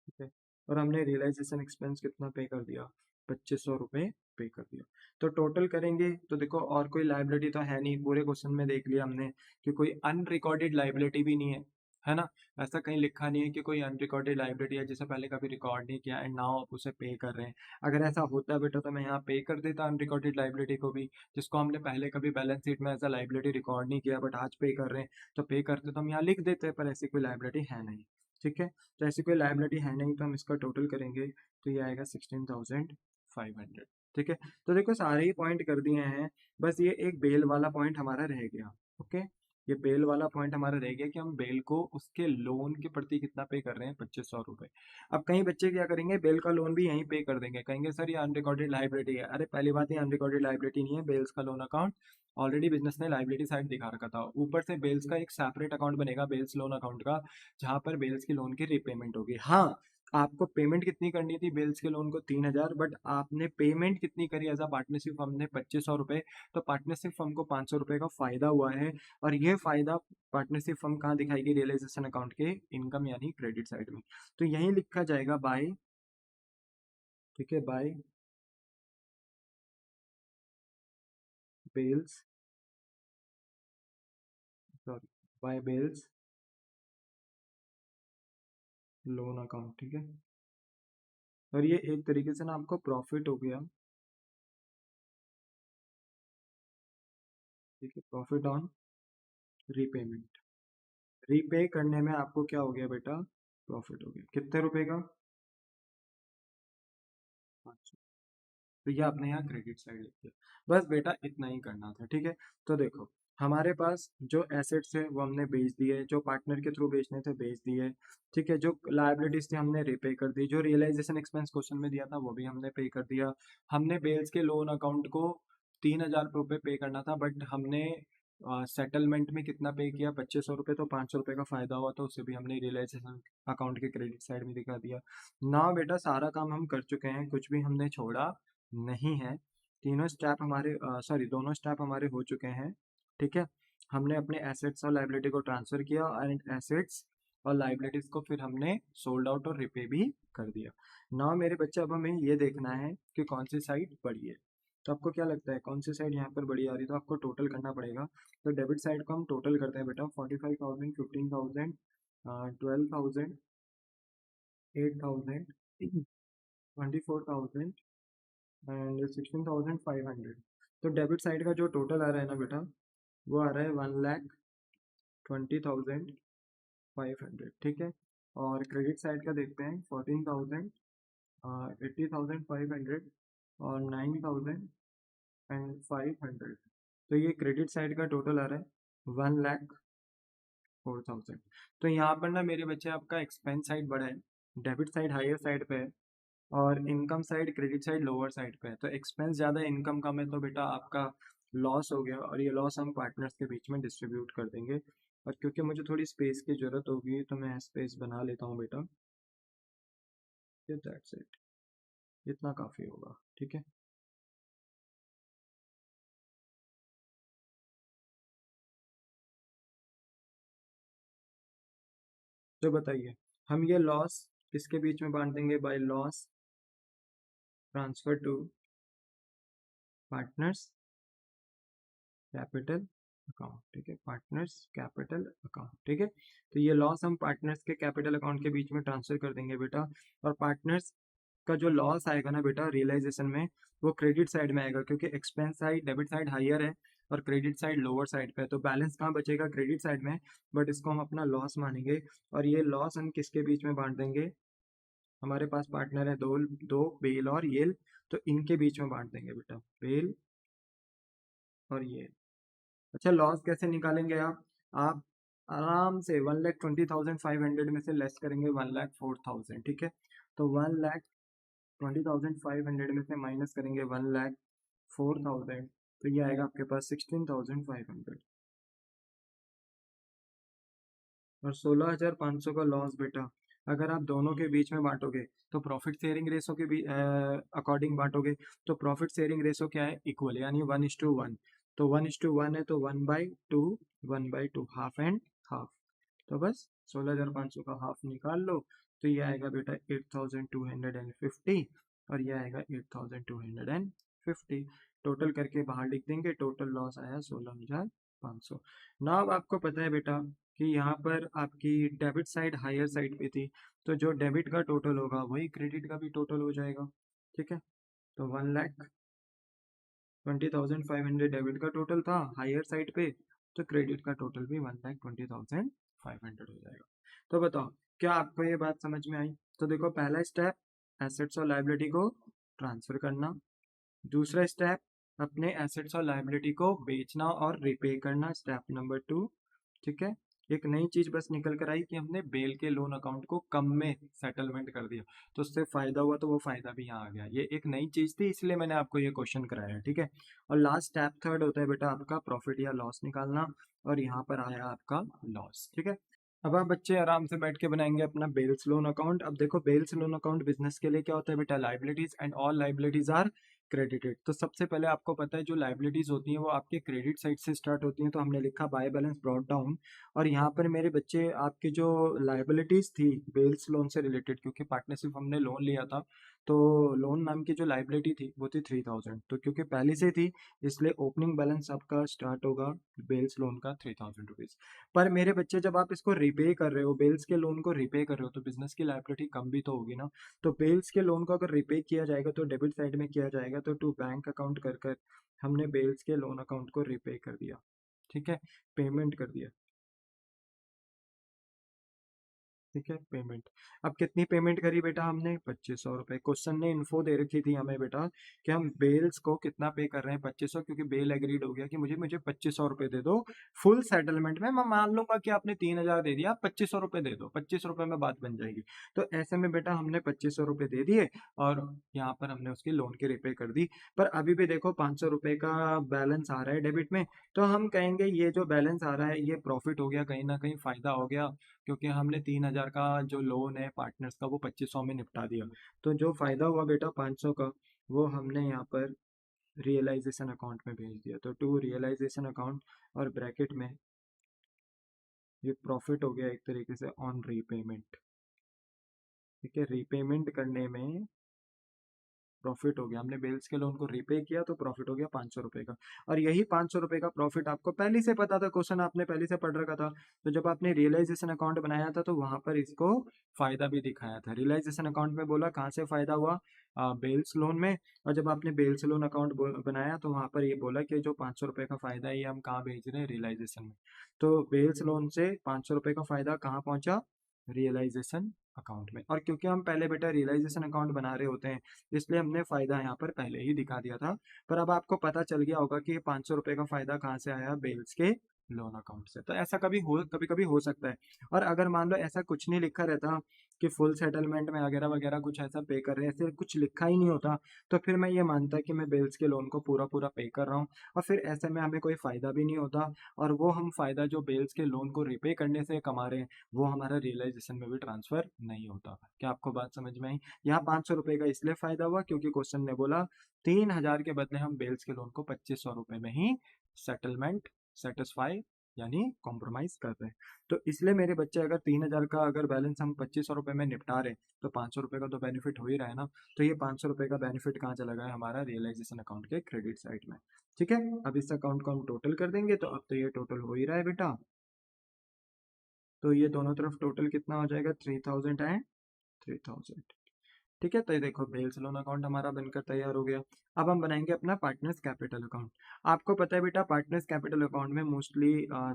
ठीक है, और हमने रियलाइजेशन एक्सपेंस कितना पे कर दिया? 2500 रुपये पे कर दिया। तो टोटल करेंगे तो देखो और कोई लाइबिलिटी तो है नहीं, पूरे क्वेश्चन में देख लिया हमने कि कोई अनरिकॉर्डेड लाइबिलिटी भी नहीं है ना? ऐसा कहीं लिखा नहीं है कि कोई अनरिकॉर्डेड लाइबिलिटी है जिसे पहले कभी रिकॉर्ड नहीं किया एंड नाउ आप उसे पे कर रहे हैं। अगर ऐसा होता बेटा तो मैं यहाँ पे कर देता अनरिकॉर्डेड लाइबिलिटी को भी, जिसको हमने पहले कभी बैलेंस शीट में एज अ लाइबिलिटी रिकॉर्ड नहीं किया, बट आज पे कर रहे हैं। तो पे करते तो हम यहाँ लिख देते हैं, पर ऐसी कोई लाइबिलिटी है नहीं। ठीक है, तो ऐसी कोई लाइबिलिटी है नहीं, तो हम इसका टोटल करेंगे तो ये आएगा 16,500। ठीक है, तो देखो सारे ही पॉइंट कर दिए हैं, बस ये एक बेल वाला पॉइंट हमारा रह गया। ओके, ये बेल वाला पॉइंट हमारा रह गया कि हम बेल को उसके लोन के प्रति कितना पे कर रहे हैं? 2500 रुपये। अब कई बच्चे क्या करेंगे, बेल का लोन भी यहीं पे कर देंगे, कहेंगे सर ये अनरिकॉर्डेड लाइबिलिटी है। अरे पहली बात, ये अनरिकॉर्डेड लाइबिलिटी नहीं है, बेल्स का लोन अकाउंट ऑलरेडी बिजनेस ने लाइबिलिटी साइड दिखा रखा था। ऊपर से बेल्स का एक सेपरेट अकाउंट बनेगा बेल्स लोन अकाउंट का, जहां पर बेल्स की लोन की रीपेमेंट होगी। हाँ, आपको पेमेंट कितनी करनी थी बेल्स के लोन को? 3,000, बट आपने पेमेंट कितनी करी एज अ पार्टनरशिप फर्म ने? 2500 रुपये। तो पार्टनरशिप फर्म को 500 रुपये का फायदा हुआ है, और ये फायदा पार्टनरशिप फर्म कहाँ दिखाएगी? रियलाइजेशन अकाउंट के इनकम यानी क्रेडिट साइड में। तो यही लिखा जाएगा बाय, ठीक है, by Bell's, sorry, by Bell's loan account. ठीक है, और ये एक तरीके से ना आपको प्रॉफिट हो गया। ठीक है, प्रॉफिट ऑन रीपेमेंट। रीपे करने में आपको क्या हो गया बेटा? प्रॉफिट हो गया। कितने रुपए का? 500। तो ये आपने यहाँ क्रेडिट साइड लिख दिया। बस बेटा इतना ही करना था। ठीक है, तो देखो हमारे पास जो एसेट्स है वो हमने बेच दिए, जो पार्टनर के थ्रू बेचने थे बेच दिए। ठीक है, जो लाइबिलिटीज थी हमने रिपे कर दी, जो रियलाइजेशन एक्सपेंस क्वेश्चन में दिया था वो भी हमने पे कर दिया। हमने बेल्स के लोन अकाउंट को 3,000 रुपये पे करना था, बट हमने सेटलमेंट में कितना पे किया? 2500 रुपये। तो 500 रुपये का फायदा हुआ, तो उसे भी हमने रियलाइजेशन अकाउंट के क्रेडिट साइड में दिखा दिया ना। बेटा सारा काम हम कर चुके हैं, कुछ भी हमने छोड़ा नहीं है। तीनों स्टेप हमारे सॉरी दोनों स्टेप हमारे हो चुके हैं। ठीक है, हमने अपने एसेट्स और लाइबिलिटी को ट्रांसफर किया, एंड एसेट्स और लाइबिलिटीज को फिर हमने सोल्ड आउट और रिपे भी कर दिया ना। मेरे बच्चे अब हमें ये देखना है कि कौन सी साइड बड़ी है। तो आपको क्या लगता है कौन सी साइड यहाँ पर बड़ी आ रही है? तो आपको टोटल करना पड़ेगा। तो डेबिट साइड को हम टोटल करते हैं बेटा, 45,000, 15,000, 12,000, 8,000, 24,000 एंड 16,500। तो डेबिट साइड का जो टोटल आ रहा है ना बेटा, वो आ रहा है 1,20,500। ठीक है, और क्रेडिट साइड का देखते हैं 14,000, 80,500 और 9,500। तो ये क्रेडिट साइड का टोटल आ रहा है 1,04,000। तो यहाँ पर ना मेरे बच्चे आपका एक्सपेंस साइड बड़ा है, डेबिट साइड हायर साइड पे है, और income side credit side lower side पे है, तो एक्सपेंस ज़्यादा इनकम कम है, तो बेटा आपका लॉस हो गया, और ये लॉस हम पार्टनर्स के बीच में डिस्ट्रीब्यूट कर देंगे। और क्योंकि मुझे थोड़ी स्पेस की ज़रूरत होगी तो मैं स्पेस बना लेता हूँ बेटा, दैट्स इट, इतना काफ़ी होगा, ठीक है। तो बताइए, हम ये लॉस किसके बीच में बांट देंगे? By loss transfer to partners capital account, ठीक है, पार्टनर्स कैपिटल अकाउंट, ठीक है। तो ये लॉस हम पार्टनर्स के कैपिटल अकाउंट के बीच में ट्रांसफर कर देंगे बेटा, और पार्टनर्स का जो लॉस आएगा ना बेटा रियलाइजेशन में, वो क्रेडिट साइड में आएगा, क्योंकि expense side debit side higher है और क्रेडिट साइड लोअर साइड पे है, तो बैलेंस कहाँ बचेगा? क्रेडिट साइड में, बट इसको हम अपना लॉस मानेंगे। और ये लॉस हम किसके बीच में बांट देंगे? हमारे पास पार्टनर है दो, बेल और येल, तो इनके बीच में बांट देंगे बेटा, बेल और येल। अच्छा, लॉस कैसे निकालेंगे आप आराम से 1,20,500 में से लेस करेंगे 1,04,000, ठीक है। तो 1,20,500 में से माइनस करेंगे 1,04,000, तो ये आएगा आपके पास 16,500, और 16,500 का लॉस बेटा अगर आप दोनों के बीच में बांटोगे तो प्रॉफिट शेयरिंग रेशो के भी अकॉर्डिंग बांटोगे, तो प्रॉफिट शेयरिंग रेशो क्या है? इक्वल, यानी 1:1, तो 1:1 है तो 1/2, 1/2, हाफ एंड हाफ, तो बस 16,500 का हाफ निकाल लो, तो ये आएगा बेटा 8,250, और ये आएगा 8,250, टोटल करके बाहर लिख देंगे, टोटल लॉस आया 16,500। ना अब आपको पता है बेटा कि यहाँ पर आपकी डेबिट साइड हायर साइड पे थी, तो जो डेबिट का टोटल होगा वही क्रेडिट का भी टोटल हो जाएगा, ठीक है। तो 1,20,500 डेबिट का टोटल था हायर साइड पे, तो क्रेडिट का टोटल भी 1,20,500 हो जाएगा। तो बताओ, क्या आपको ये बात समझ में आई? तो देखो, पहला स्टेप एसेट्स और लायबिलिटी को ट्रांसफर करना, दूसरा स्टेप अपने एसेट्स और लायबिलिटी को बेचना और रिपे करना, स्टेप नंबर 2, ठीक है। एक नई चीज बस निकल कर आई कि हमने बेल के लोन अकाउंट को कम में सेटलमेंट कर दिया, तो उससे फायदा हुआ, तो वो फायदा भी यहाँ आ गया, ये एक नई चीज थी, इसलिए मैंने आपको ये क्वेश्चन कराया, ठीक है। और लास्ट स्टेप थर्ड होता है बेटा आपका प्रॉफिट या लॉस निकालना, और यहाँ पर आया आपका लॉस, ठीक है। अब आप बच्चे आराम से बैठ के बनाएंगे अपना बेल्स लोन अकाउंट। अब देखो, बेल्स लोन अकाउंट बिजनेस के लिए क्या होता है बेटा? Liabilities and all liabilities are credited. तो सबसे पहले आपको पता है जो लाइबिलिटीज होती हैं वो आपके क्रेडिट साइड से स्टार्ट होती हैं, तो हमने लिखा बाय बैलेंस ब्रॉट डाउन। और यहाँ पर मेरे बच्चे आपकी जो लाइबिलिटीज थी बेल्स लोन से रिलेटेड, क्योंकि पार्टनरशिप हमने लोन लिया था, तो लोन नाम की जो लाइबिलिटी थी वो थी 3,000, तो क्योंकि पहले से थी इसलिए ओपनिंग बैलेंस आपका स्टार्ट होगा बेल्स लोन का 3,000 रुपीज। पर मेरे बच्चे, जब आप इसको रिपे कर रहे हो, बेल्स के लोन को रिपे कर रहे हो, तो बिजनेस की लायबिलिटी कम भी तो होगी ना। तो बेल्स के लोन को अगर रिपे किया जाएगा तो डेबिट साइड में किया जाएगा, तो टू बैंक अकाउंट कर कर हमने बेल्स के लोन अकाउंट को रिपे कर दिया, ठीक है, पेमेंट कर दिया, ठीक है, पेमेंट। अब कितनी पेमेंट करी बेटा हमने? 2,500 रुपये। क्वेश्चन ने इन्फो दे रखी थी हमें बेटा कि हम बेल्स को कितना पे कर रहे हैं, 2,500, क्योंकि बेल एग्रीड हो गया कि मुझे मुझे 2,500 रुपये दे दो फुल सेटलमेंट में। मैं मान लूंगा कि आपने 3,000 दे दिया, 2,500 रुपये दे दो, 25 रुपये में बात बन जाएगी। तो ऐसे में बेटा हमने 2,500 रुपये दे दिए, और यहाँ पर हमने उसकी लोन की रिपे कर दी। पर अभी भी देखो 500 रुपये का बैलेंस आ रहा है डेबिट में, तो हम कहेंगे ये जो बैलेंस आ रहा है ये प्रॉफिट हो गया, कहीं ना कहीं फायदा हो गया, क्योंकि हमने 3,000 का जो लोन है पार्टनर्स का वो 2,500 में निपटा दिया। तो जो फायदा हुआ बेटा 500 का, वो हमने यहाँ पर रियलाइजेशन अकाउंट में भेज दिया, तो टू रियलाइजेशन अकाउंट, और ब्रैकेट में ये प्रॉफिट हो गया एक तरीके से ऑन रीपेमेंट, ठीक है। रीपेमेंट करने में प्रॉफिट हो गया, हमने बेल्स के लोन को रिपे किया तो प्रॉफिट हो गया 500 रुपये का। और यही 500 रुपये का प्रॉफिट आपको पहले से पता था, क्वेश्चन आपने पहले से पढ़ रखा था, तो जब आपने रियलाइजेशन अकाउंट बनाया था तो वहां पर इसको फायदा भी दिखाया था। रियलाइजेशन अकाउंट में बोला कहाँ से फायदा हुआ? बेल्स लोन में। और जब आपने बेल्स लोन अकाउंट बनाया तो वहां पर ये बोला कि जो 500 रुपये का फायदा है ये हम कहाँ भेज रहे हैं? रियलाइजेशन में। तो बेल्स लोन से 500 रुपये का फायदा कहाँ पहुंचा? रियलाइजेशन अकाउंट में। और क्योंकि हम पहले बेटा रियलाइजेशन अकाउंट बना रहे होते हैं, इसलिए हमने फायदा यहाँ पर पहले ही दिखा दिया था। पर अब आपको पता चल गया होगा कि ये 500 रुपये का फायदा कहाँ से आया? बेल्स के लोन अकाउंट से। तो ऐसा कभी कभी हो सकता है। और अगर मान लो ऐसा कुछ नहीं लिखा रहता कि फुल सेटलमेंट में वगैरह वगैरह कुछ ऐसा पे कर रहे हैं, ऐसे कुछ लिखा ही नहीं होता, तो फिर मैं ये मानता कि मैं बेल्स के लोन को पूरा पूरा पे कर रहा हूँ, और फिर ऐसे में हमें कोई फ़ायदा भी नहीं होता, और वो हम फ़ायदा जो बेल्स के लोन को रिपे करने से कमा रहे हैं, वो हमारा रियलाइजेशन में भी ट्रांसफ़र नहीं होता। क्या आपको बात समझ में आई? यहाँ 500 रुपये का इसलिए फ़ायदा हुआ क्योंकि क्वेश्चन ने बोला 3000 के बदले हम बेल्स के लोन को 2500 रुपये में ही सेटलमेंट सेटिस्फाई यानी कॉम्प्रोमाइज कर रहे हैं। तो इसलिए मेरे बच्चे अगर 3000 का अगर बैलेंस हम 2500 रुपये में निपटा रहे हैं, तो 500 रुपये का तो बेनिफिट हो ही रहा है ना। तो ये 500 रुपये का बेनिफिट कहाँ चला गया? हमारा रियलाइजेशन अकाउंट के क्रेडिट साइड में। ठीक है, अब इस अकाउंट को हम टोटल कर देंगे, तो अब तो ये टोटल हो ही रहा है बेटा। तो ये दोनों तरफ टोटल कितना हो जाएगा? 3000 एंड 3000। ठीक है, तो ये देखो बेल्स लोन अकाउंट हमारा बनकर तैयार हो गया। अब हम बनाएंगे अपना पार्टनर्स कैपिटल अकाउंट। आपको पता है बेटा, पार्टनर्स कैपिटल अकाउंट में मोस्टली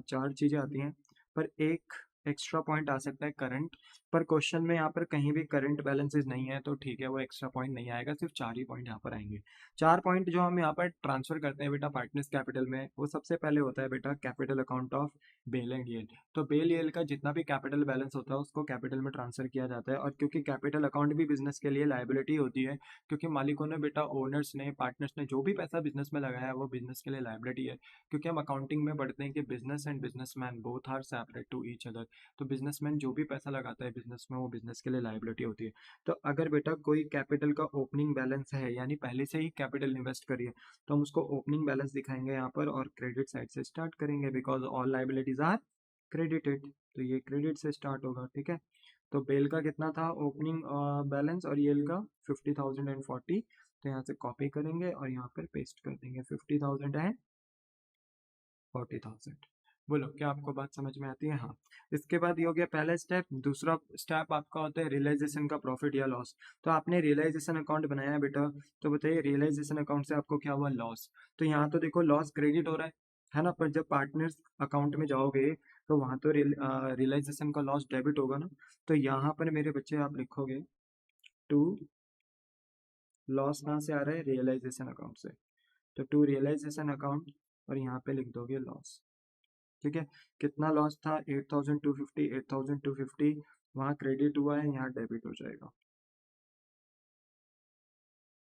4 चीज़ें आती हैं, पर एक एक्स्ट्रा पॉइंट आ सकता है करंट। पर क्वेश्चन में यहाँ पर कहीं भी करंट बैलेंसेस नहीं है, तो ठीक है, वो एक्स्ट्रा पॉइंट नहीं आएगा, सिर्फ 4 ही पॉइंट यहाँ पर आएंगे। 4 पॉइंट जो हम यहाँ पर ट्रांसफर करते हैं बेटा पार्टनर्स कैपिटल में, वो सबसे पहले होता है बेटा capital account of Bell and Yale. तो बेल येल का जितना भी कैपिटल बैलेंस होता है उसको कैपिटल में ट्रांसफर किया जाता है। और क्योंकि कैपिटल अकाउंट भी बिजनेस के लिए लायबिलिटी होती है, क्योंकि मालिकों ने बेटा, ओनर्स ने, पार्टनर्स ने जो भी पैसा बिजनेस में लगाया है वो बिजनेस के लिए लायबिलिटी है। क्योंकि हम अकाउंटिंग में पढ़ते हैं कि business and businessman both are separate to each other. तो बिजनेसमैन जो भी पैसा लगाता है बिजनेस में, वो बिजनेस के लिए लायबिलिटी होती है। तो अगर बेटा कोई कैपिटल का ओपनिंग बैलेंस है, यानी पहले से ही कैपिटल इन्वेस्ट करिए, तो हम उसको ओपनिंग बैलेंस दिखाएंगे यहाँ पर, और क्रेडिट साइड से स्टार्ट करेंगे, because all liabilities are credited. तो ये क्रेडिट से स्टार्ट होगा। ठीक है, तो बेल का कितना था ओपनिंग बैलेंस, और येल का 50,040। तो यहाँ से कॉपी करेंगे और यहाँ पर पेस्ट कर देंगे 50,000 एंड 40,000। बोलो, क्या आपको बात समझ में आती है? हाँ। इसके बाद ये हो गया पहला स्टेप। दूसरा स्टेप आपका होता है रियलाइजेशन का प्रॉफिट या लॉस। तो आपने रियलाइजेशन अकाउंट बनाया है बेटा, तो बताइए रियलाइजेशन अकाउंट से आपको क्या हुआ? लॉस। तो यहाँ तो देखो लॉस क्रेडिट हो रहा है ना, पर जब पार्टनर्स अकाउंट में जाओगे तो वहाँ तो रियलाइजेशन का लॉस डेबिट होगा ना। तो यहाँ पर मेरे बच्चे आप लिखोगे टू, लॉस कहाँ से आ रहा है? रियलाइजेशन अकाउंट से। तो टू रियलाइजेशन अकाउंट, और यहाँ पे लिख दोगे लॉस। ठीक है, कितना लॉस था? 8,250। 8,250 वहाँ क्रेडिट हुआ है, यहाँ डेबिट हो जाएगा,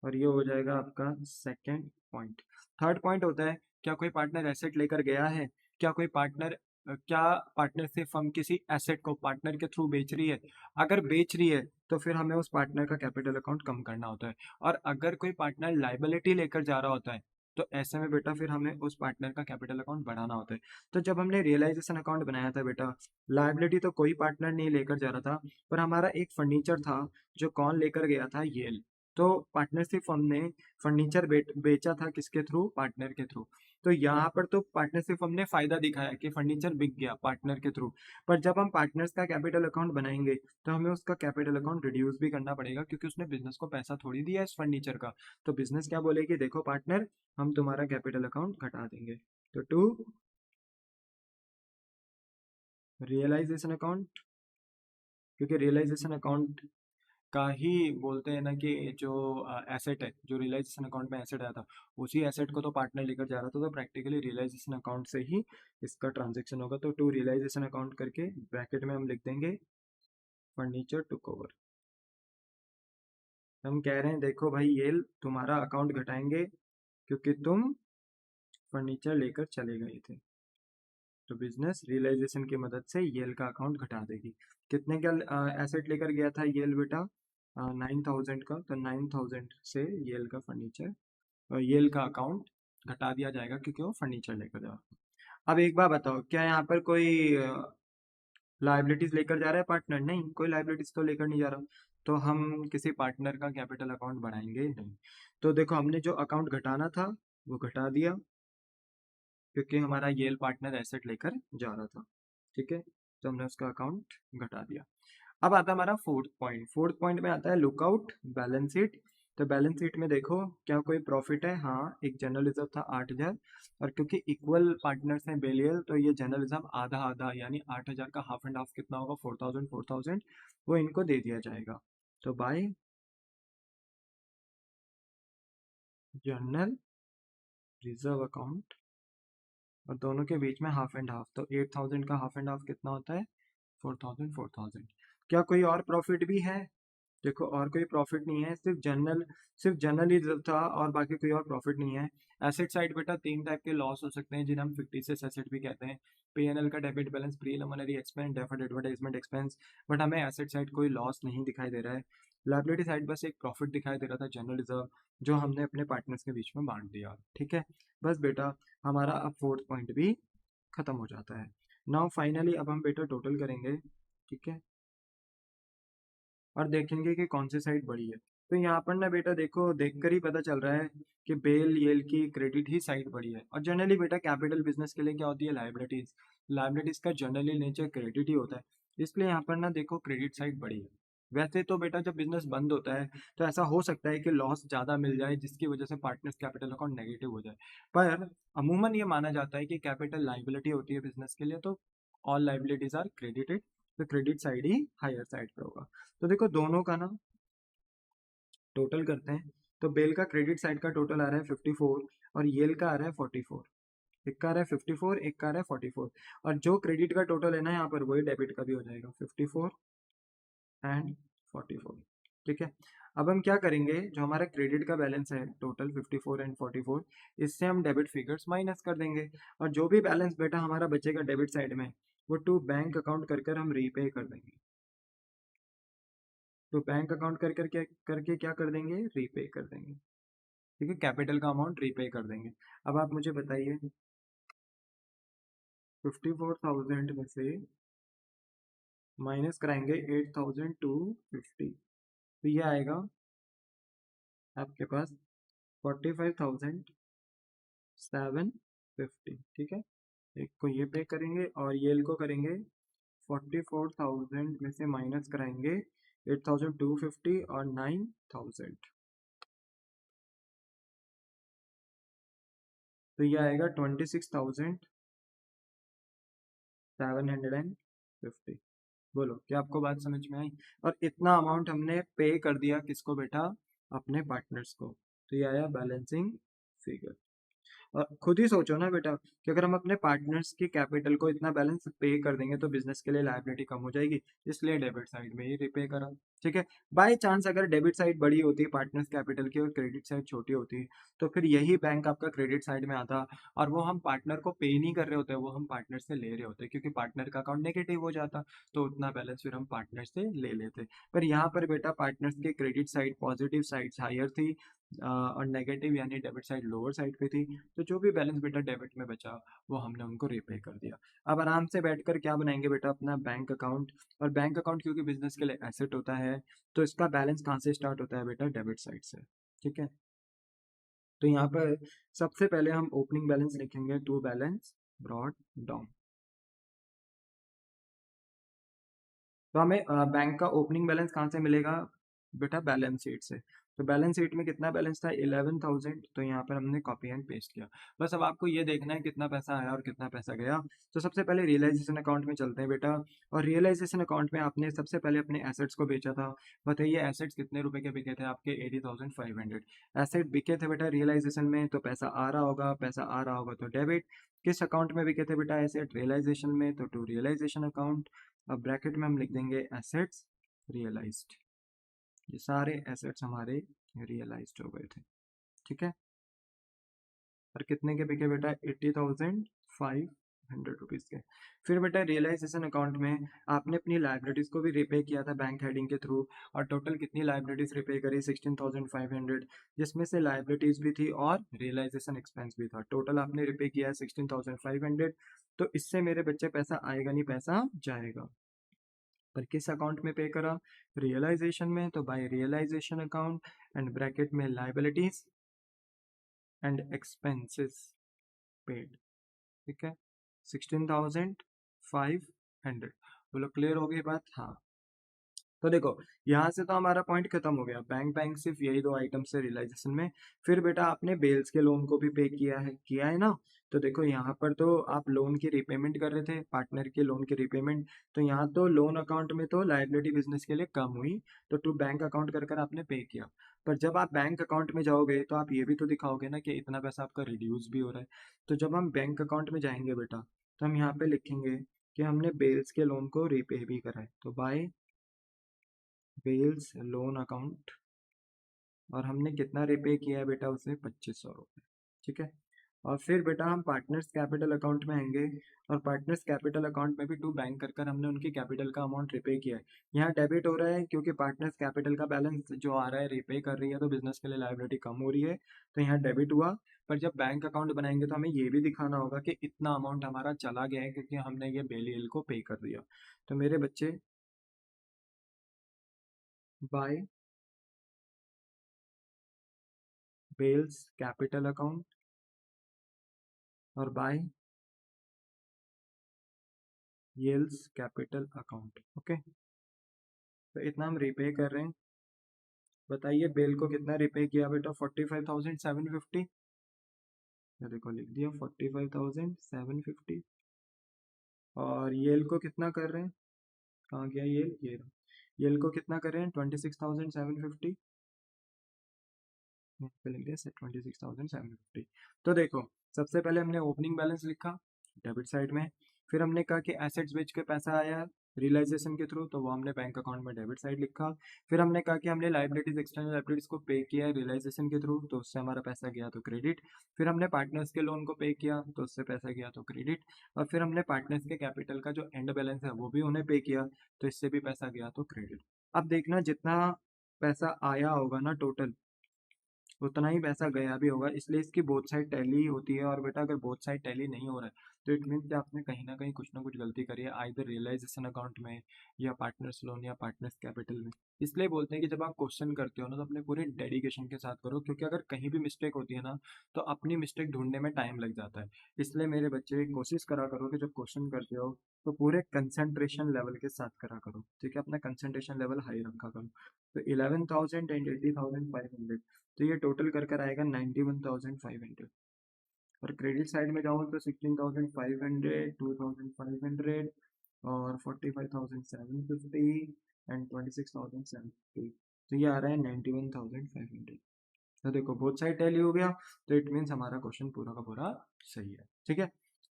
और ये हो जाएगा आपका सेकंड पॉइंट। थर्ड पॉइंट होता है, क्या कोई पार्टनर एसेट लेकर गया है? क्या कोई पार्टनर क्या पार्टनरशिप फर्म किसी एसेट को पार्टनर के थ्रू बेच रही है? अगर बेच रही है तो फिर हमें उस पार्टनर का कैपिटल अकाउंट कम करना होता है। और अगर कोई पार्टनर लाइबिलिटी लेकर जा रहा होता है, तो ऐसे में बेटा फिर हमें उस पार्टनर का कैपिटल अकाउंट बढ़ाना होता है। तो जब हमने रियलाइजेशन अकाउंट बनाया था बेटा, लाइबिलिटी तो कोई पार्टनर नहीं लेकर जा रहा था, पर हमारा एक फर्नीचर था जो कौन लेकर गया था? येल। तो पार्टनरशिप फर्म ने फर्नीचर बेचा था किसके थ्रू? पार्टनर के थ्रू। तो यहाँ पर तो पार्टनरशिप फर्म ने फायदा दिखाया कि फर्नीचर बिक गया पार्टनर के थ्रू। पर जब हम पार्टनर्स का कैपिटल अकाउंट बनाएंगे, तो हमें उसका कैपिटल अकाउंट रिड्यूस भी करना पड़ेगा, क्योंकि उसने बिजनेस को पैसा थोड़ी दिया इस फर्नीचर का। तो बिजनेस क्या बोलेगी? देखो पार्टनर, हम तुम्हारा कैपिटल अकाउंट घटा देंगे। तो टू रियलाइजेशन अकाउंट, क्योंकि रियलाइजेशन अकाउंट का ही बोलते हैं ना कि जो एसेट है, जो रियलाइजेशन अकाउंट में एसेट आया था, उसी एसेट को तो पार्टनर लेकर जा रहा था, तो प्रैक्टिकली रियलाइजेशन अकाउंट से ही इसका ट्रांजेक्शन होगा। तो टू रियलाइजेशन अकाउंट करके ब्रैकेट में हम लिख देंगे फर्नीचर टुक ओवर। हम कह रहे हैं देखो भाई ये तुम्हारा अकाउंट घटाएंगे क्योंकि तुम फर्नीचर लेकर चले गए थे। तो बिजनेस रियलाइजेशन की मदद से येल का अकाउंट घटा देगी। कितने का एसेट लेकर गया था येल बेटा? 9,000 का। तो 9,000 से येल का फर्नीचर, येल का अकाउंट घटा दिया जाएगा, क्योंकि वो फर्नीचर लेकर जा रहा है। अब एक बात बताओ, क्या यहाँ पर कोई लाइबिलिटीज लेकर जा रहा है पार्टनर? नहीं, कोई लाइबिलिटीज तो लेकर नहीं जा रहा। तो हम किसी पार्टनर का कैपिटल अकाउंट बढ़ाएंगे नहीं। तो देखो हमने जो अकाउंट घटाना था वो घटा दिया, क्योंकि हमारा येल पार्टनर एसेट लेकर जा रहा था। ठीक है, तो हमने उसका अकाउंट घटा दिया। अब आता है हमारा फोर्थ पॉइंट। फोर्थ पॉइंट में आता है लुकआउट बैलेंस शीट। तो बैलेंस शीट में देखो क्या कोई प्रॉफिट है? हाँ, एक जनरल रिजर्व था 8,000, और क्योंकि इक्वल पार्टनर्स हैं बेलियल, तो ये जनरल रिजर्व आधा आधा, यानी 8,000 का हाफ एंड हाफ कितना होगा? 4,000 4,000 वो इनको दे दिया जाएगा। तो बाय जनरल रिजर्व अकाउंट और दोनों के बीच में हाफ एंड हाफ, तो 8000 का हाफ एंड हाफ कितना होता है? 4000 4000। क्या कोई और प्रॉफिट भी है? देखो और कोई प्रॉफिट नहीं है, सिर्फ जनरल ही था और बाकी कोई और प्रॉफिट नहीं है। एसेट साइड बेटा तीन टाइप के लॉस हो सकते हैं जिन्हें हम फिक्टिशियस एसेट भी कहते हैं। पीएनएल का debit balance, preliminary expense, deferred advertisement expense. But हमें एसेट साइड कोई लॉस नहीं दिखाई दे रहा है। लायबिलिटी साइड बस एक प्रॉफिट दिखाई दे रहा था, जनरल रिजर्व, जो हमने अपने पार्टनर्स के बीच में बांट दिया। ठीक है, बस बेटा हमारा अब फोर्थ पॉइंट भी खत्म हो जाता है। नाउ फाइनली अब हम बेटा टोटल करेंगे। ठीक है, और देखेंगे कि कौन सी साइड बड़ी है। तो यहाँ पर ना बेटा देखो, देखकर ही पता चल रहा है कि बेल येल की क्रेडिट ही साइड बड़ी है। और जनरली बेटा कैपिटल बिजनेस के लिए क्या होती है? लाइबिलिटीज। लाइबिलिटीज का जनरली नेचर क्रेडिट ही होता है, इसलिए यहाँ पर ना देखो क्रेडिट साइड बड़ी है। वैसे तो बेटा जब बिजनेस बंद होता है तो ऐसा हो सकता है कि लॉस ज्यादा मिल जाए जिसकी वजह से पार्टनर्स कैपिटल अकाउंट नेगेटिव हो जाए। पर अमूमन ये माना जाता है कि कैपिटल लाइबिलिटी होती है बिजनेस के लिए, तो ऑल लाइबिलिटीज आर क्रेडिटेड, तो क्रेडिट साइड ही हायर साइड पर होगा। तो देखो दोनों का ना टोटल करते हैं, तो बेल का क्रेडिट साइड का टोटल आ रहा है 54 और येल का आ रहा है 44। एक का आ रहा है 54, एक का आ रहा है 44। और जो क्रेडिट का टोटल है ना यहाँ पर, वही डेबिट का भी हो जाएगा, 54 एंड 44। ठीक है, अब हम क्या करेंगे, जो हमारा क्रेडिट का बैलेंस है टोटल 54 एंड 44, इससे हम डेबिट फिगर्स माइनस कर देंगे। और जो भी बैलेंस बेटा हमारा बचेगा डेबिट साइड में, वो टू बैंक अकाउंट कर कर हम रीपे कर देंगे। तो बैंक अकाउंट कर करके क्या कर देंगे? रीपे कर देंगे। ठीक है, कैपिटल का अमाउंट रीपे कर देंगे। अब आप मुझे बताइए, 54,000 में से माइनस कराएंगे 8,250, तो ये आएगा आपके पास 45,750। ठीक है, एक को ये पे करेंगे और ये को करेंगे 44,000 में से माइनस कराएंगे 8,250 और 9,000, तो ये आएगा 26,750। बोलो क्या आपको बात समझ में आई? और इतना अमाउंट हमने पे कर दिया किसको बेटा? अपने पार्टनर्स को। तो ये आया बैलेंसिंग फिगर। और खुद ही सोचो ना बेटा कि अगर हम अपने पार्टनर्स की कैपिटल को इतना बैलेंस पे कर देंगे तो बिजनेस के लिए लायबिलिटी कम हो जाएगी, इसलिए डेबिट साइड में ही रिपे करा। ठीक है, बाय चांस अगर डेबिट साइड बड़ी होती पार्टनर्स कैपिटल की और क्रेडिट साइड छोटी होती, तो फिर यही बैंक आपका क्रेडिट साइड में आता और वो हम पार्टनर को पे नहीं कर रहे होते, वो हम पार्टनर से ले रहे होते, क्योंकि पार्टनर का अकाउंट नेगेटिव हो जाता, तो उतना बैलेंस फिर हम पार्टनर से ले लेते। पर यहाँ पर बेटा पार्टनर्स की credit side positive side higher थी और नेगेटिव यानी डेबिट साइड लोअर साइड पे थी, तो जो भी बैलेंस बेटा डेबिट में बचा वो हमने उनको रिपे कर दिया। अब आराम से बैठकर क्या बनाएंगे बेटा? अपना बैंक अकाउंट। और बैंक अकाउंट क्योंकि बिजनेस के लिए एसेट होता है, तो इसका बैलेंस कहाँ से स्टार्ट होता है बेटा? डेबिट साइड से। ठीक है, तो यहाँ पर सबसे पहले हम ओपनिंग बैलेंस लिखेंगे, टू बैलेंस ब्रॉड डाउन। तो हमें बैंक का ओपनिंग बैलेंस कहाँ से मिलेगा बेटा? बैलेंस शीट से। तो बैलेंस शीट में कितना बैलेंस था? 11,000, तो यहाँ पर हमने कॉपी एंड पेस्ट किया। बस अब आपको ये देखना है कितना पैसा आया और कितना पैसा गया। तो सबसे पहले रियलाइजेशन अकाउंट में चलते हैं बेटा। और रियलाइजेशन अकाउंट में आपने सबसे पहले अपने एसेट्स को बेचा था। बताइए एसेट्स कितने रुपए के बिके थे आपके? 80,500 एसेट बिके थे बेटा रियलाइजेशन में, तो पैसा आ रहा होगा, पैसा आ रहा होगा तो डेबिट। किस अकाउंट में बिके थे बेटा एसेट? रियलाइजेशन में, तो टू रियलाइजेशन अकाउंट। अब ब्रैकेट में हम लिख देंगे एसेट्स रियलाइज्ड। ये सारे एसेट्स हमारे रियलाइज्ड हो गए थे। ठीक है, और कितने के बिके बेटा? 80,500 के। फिर बेटा रियलाइजेशन अकाउंट में आपने अपनी लाइबिलिटीज को भी रिपे किया था बैंक हेडिंग के थ्रू, और टोटल कितनी लाइबिलिटीज रिपे करी? 16,500, जिसमें से लाइबिलिटीज भी थी और रियलाइजेशन एक्सपेंस भी था। टोटल आपने रिपे किया है 16,500। तो इससे मेरे बच्चे पैसा आएगा नहीं, पैसा जाएगा। पर किस अकाउंट में पे करा? रियलाइजेशन में, तो by realisation account and bracket में लाइबिलिटीज एंड एक्सपेंसेस पेड। ठीक है, 16,500। बोलो क्लियर हो गई बात? हाँ। तो देखो, यहाँ से तो हमारा पॉइंट खत्म हो गया। बैंक बैंक सिर्फ यही दो आइटम से रियलाइजेशन में। फिर बेटा आपने बेल्स के लोन को भी पे किया है ना। तो देखो यहाँ पर तो आप लोन की रिपेमेंट कर रहे थे, पार्टनर के लोन की रिपेमेंट। तो यहाँ तो लोन अकाउंट में तो लाइबिलिटी बिजनेस के लिए कम हुई, तो टू बैंक अकाउंट कर कर आपने पे किया। पर जब आप बैंक अकाउंट में जाओगे तो आप ये भी तो दिखाओगे ना कि इतना पैसा आपका रिड्यूस भी हो रहा है। तो जब हम बैंक अकाउंट में जाएंगे बेटा, तो हम यहाँ पे लिखेंगे कि हमने बेल्स के लोन को रीपे भी करा है, तो बाय बेल्स लोन अकाउंट। और हमने कितना रिपे किया है बेटा उसे, 2500 रुपये। ठीक है। और फिर बेटा हम पार्टनर्स कैपिटल अकाउंट में आएंगे, और पार्टनर्स कैपिटल अकाउंट में भी टू बैंक कर कर हमने उनकी कैपिटल का अमाउंट रिपे किया है। यहाँ डेबिट हो रहा है क्योंकि पार्टनर्स कैपिटल का बैलेंस जो आ रहा है रिपे कर रही है, तो बिजनेस के लिए लायबिलिटी कम हो रही है, तो यहाँ डेबिट हुआ। पर जब बैंक अकाउंट बनाएंगे तो हमें ये भी दिखाना होगा कि इतना अमाउंट हमारा चला गया है क्योंकि हमने ये बेलियल को पे कर दिया। तो मेरे बच्चे, बाय बेल्स कैपिटल अकाउंट और बाय येल्स कैपिटल अकाउंट। ओके, तो इतना हम रिपे कर रहे हैं। बताइए बेल को कितना रिपे किया बेटा, 45,750। ये देखो लिख दिया 45,750। और येल को कितना कर रहे हैं, कहाँ गया येल, ये रहा। येल को कितना कर रहे हैं, 26,750। पे लिख दिया 26,750। तो देखो, सबसे पहले हमने ओपनिंग बैलेंस लिखा डेबिट साइड में। फिर हमने कहा कि एसेट्स बेच के पैसा आया रियलाइजेशन के थ्रू, तो वो हमने बैंक अकाउंट में डेबिट साइड लिखा। फिर हमने कहा कि हमने लाइबिलिटीज एक्सटर्नल लाइबिलिटीज को पे किया है रियलाइजेशन के थ्रू, तो उससे हमारा पैसा गया तो क्रेडिट। फिर हमने पार्टनर्स के लोन को पे किया, तो उससे पैसा गया तो क्रेडिट। और फिर हमने पार्टनर्स के कैपिटल का जो एंड बैलेंस है वो भी उन्हें पे किया, तो इससे भी पैसा गया तो क्रेडिट। अब देखना जितना पैसा आया होगा ना टोटल, उतना ही पैसा गया भी होगा, इसलिए इसकी बोथ साइड टैली होती है। और बेटा अगर बोथ साइड टैली नहीं हो रहा है तो इट मीन कि आपने कहीं ना कहीं कुछ ना कुछ गलती करी है, आइदर रियलाइजेशन अकाउंट में या पार्टनर्स लोन या पार्टनर्स कैपिटल में। इसलिए बोलते हैं कि जब आप क्वेश्चन करते हो ना तो अपने पूरे डेडिकेशन के साथ करो, क्योंकि अगर कहीं भी मिस्टेक होती है ना तो अपनी मिस्टेक ढूंढने में टाइम लग जाता है। इसलिए मेरे बच्चे कोशिश करा करो कि जब क्वेश्चन करते हो तो पूरे कंसंट्रेशन लेवल के साथ करा करो। ठीक है, अपना कंसंट्रेशन लेवल हाई रखा करो। तो 11,000 एंड 80,500, तो ये टोटल कर कर आएगा 91,500। और क्रेडिट साइड में जाऊँ तो 16,500, 2,500 और 45,750 एंड 26,750। तो ये आ रहा है 91,500। तो देखो बोथ साइड टैली हो गया, तो इट मीन्स हमारा क्वेश्चन पूरा का पूरा सही है। ठीक है।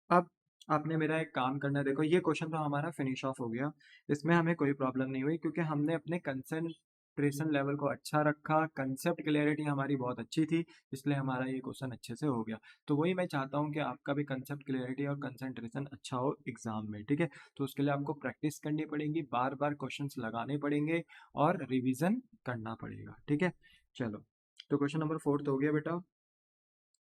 अब आपने मेरा एक काम करना है, देखो ये क्वेश्चन तो हमारा फिनिश ऑफ हो गया। इसमें हमें कोई प्रॉब्लम नहीं हुई क्योंकि हमने अपने कंसंट्रेशन लेवल को अच्छा रखा, कंसेप्ट क्लियरिटी हमारी बहुत अच्छी थी, इसलिए हमारा ये क्वेश्चन अच्छे से हो गया। तो वही मैं चाहता हूँ कि आपका भी कंसेप्ट क्लियरिटी और कंसंट्रेशन अच्छा हो एग्जाम में। ठीक है, तो उसके लिए आपको प्रैक्टिस करनी पड़ेगी, बार बार क्वेश्चन लगाने पड़ेंगे और रिविजन करना पड़ेगा। ठीक है, चलो। तो क्वेश्चन नंबर 4 हो गया बेटा।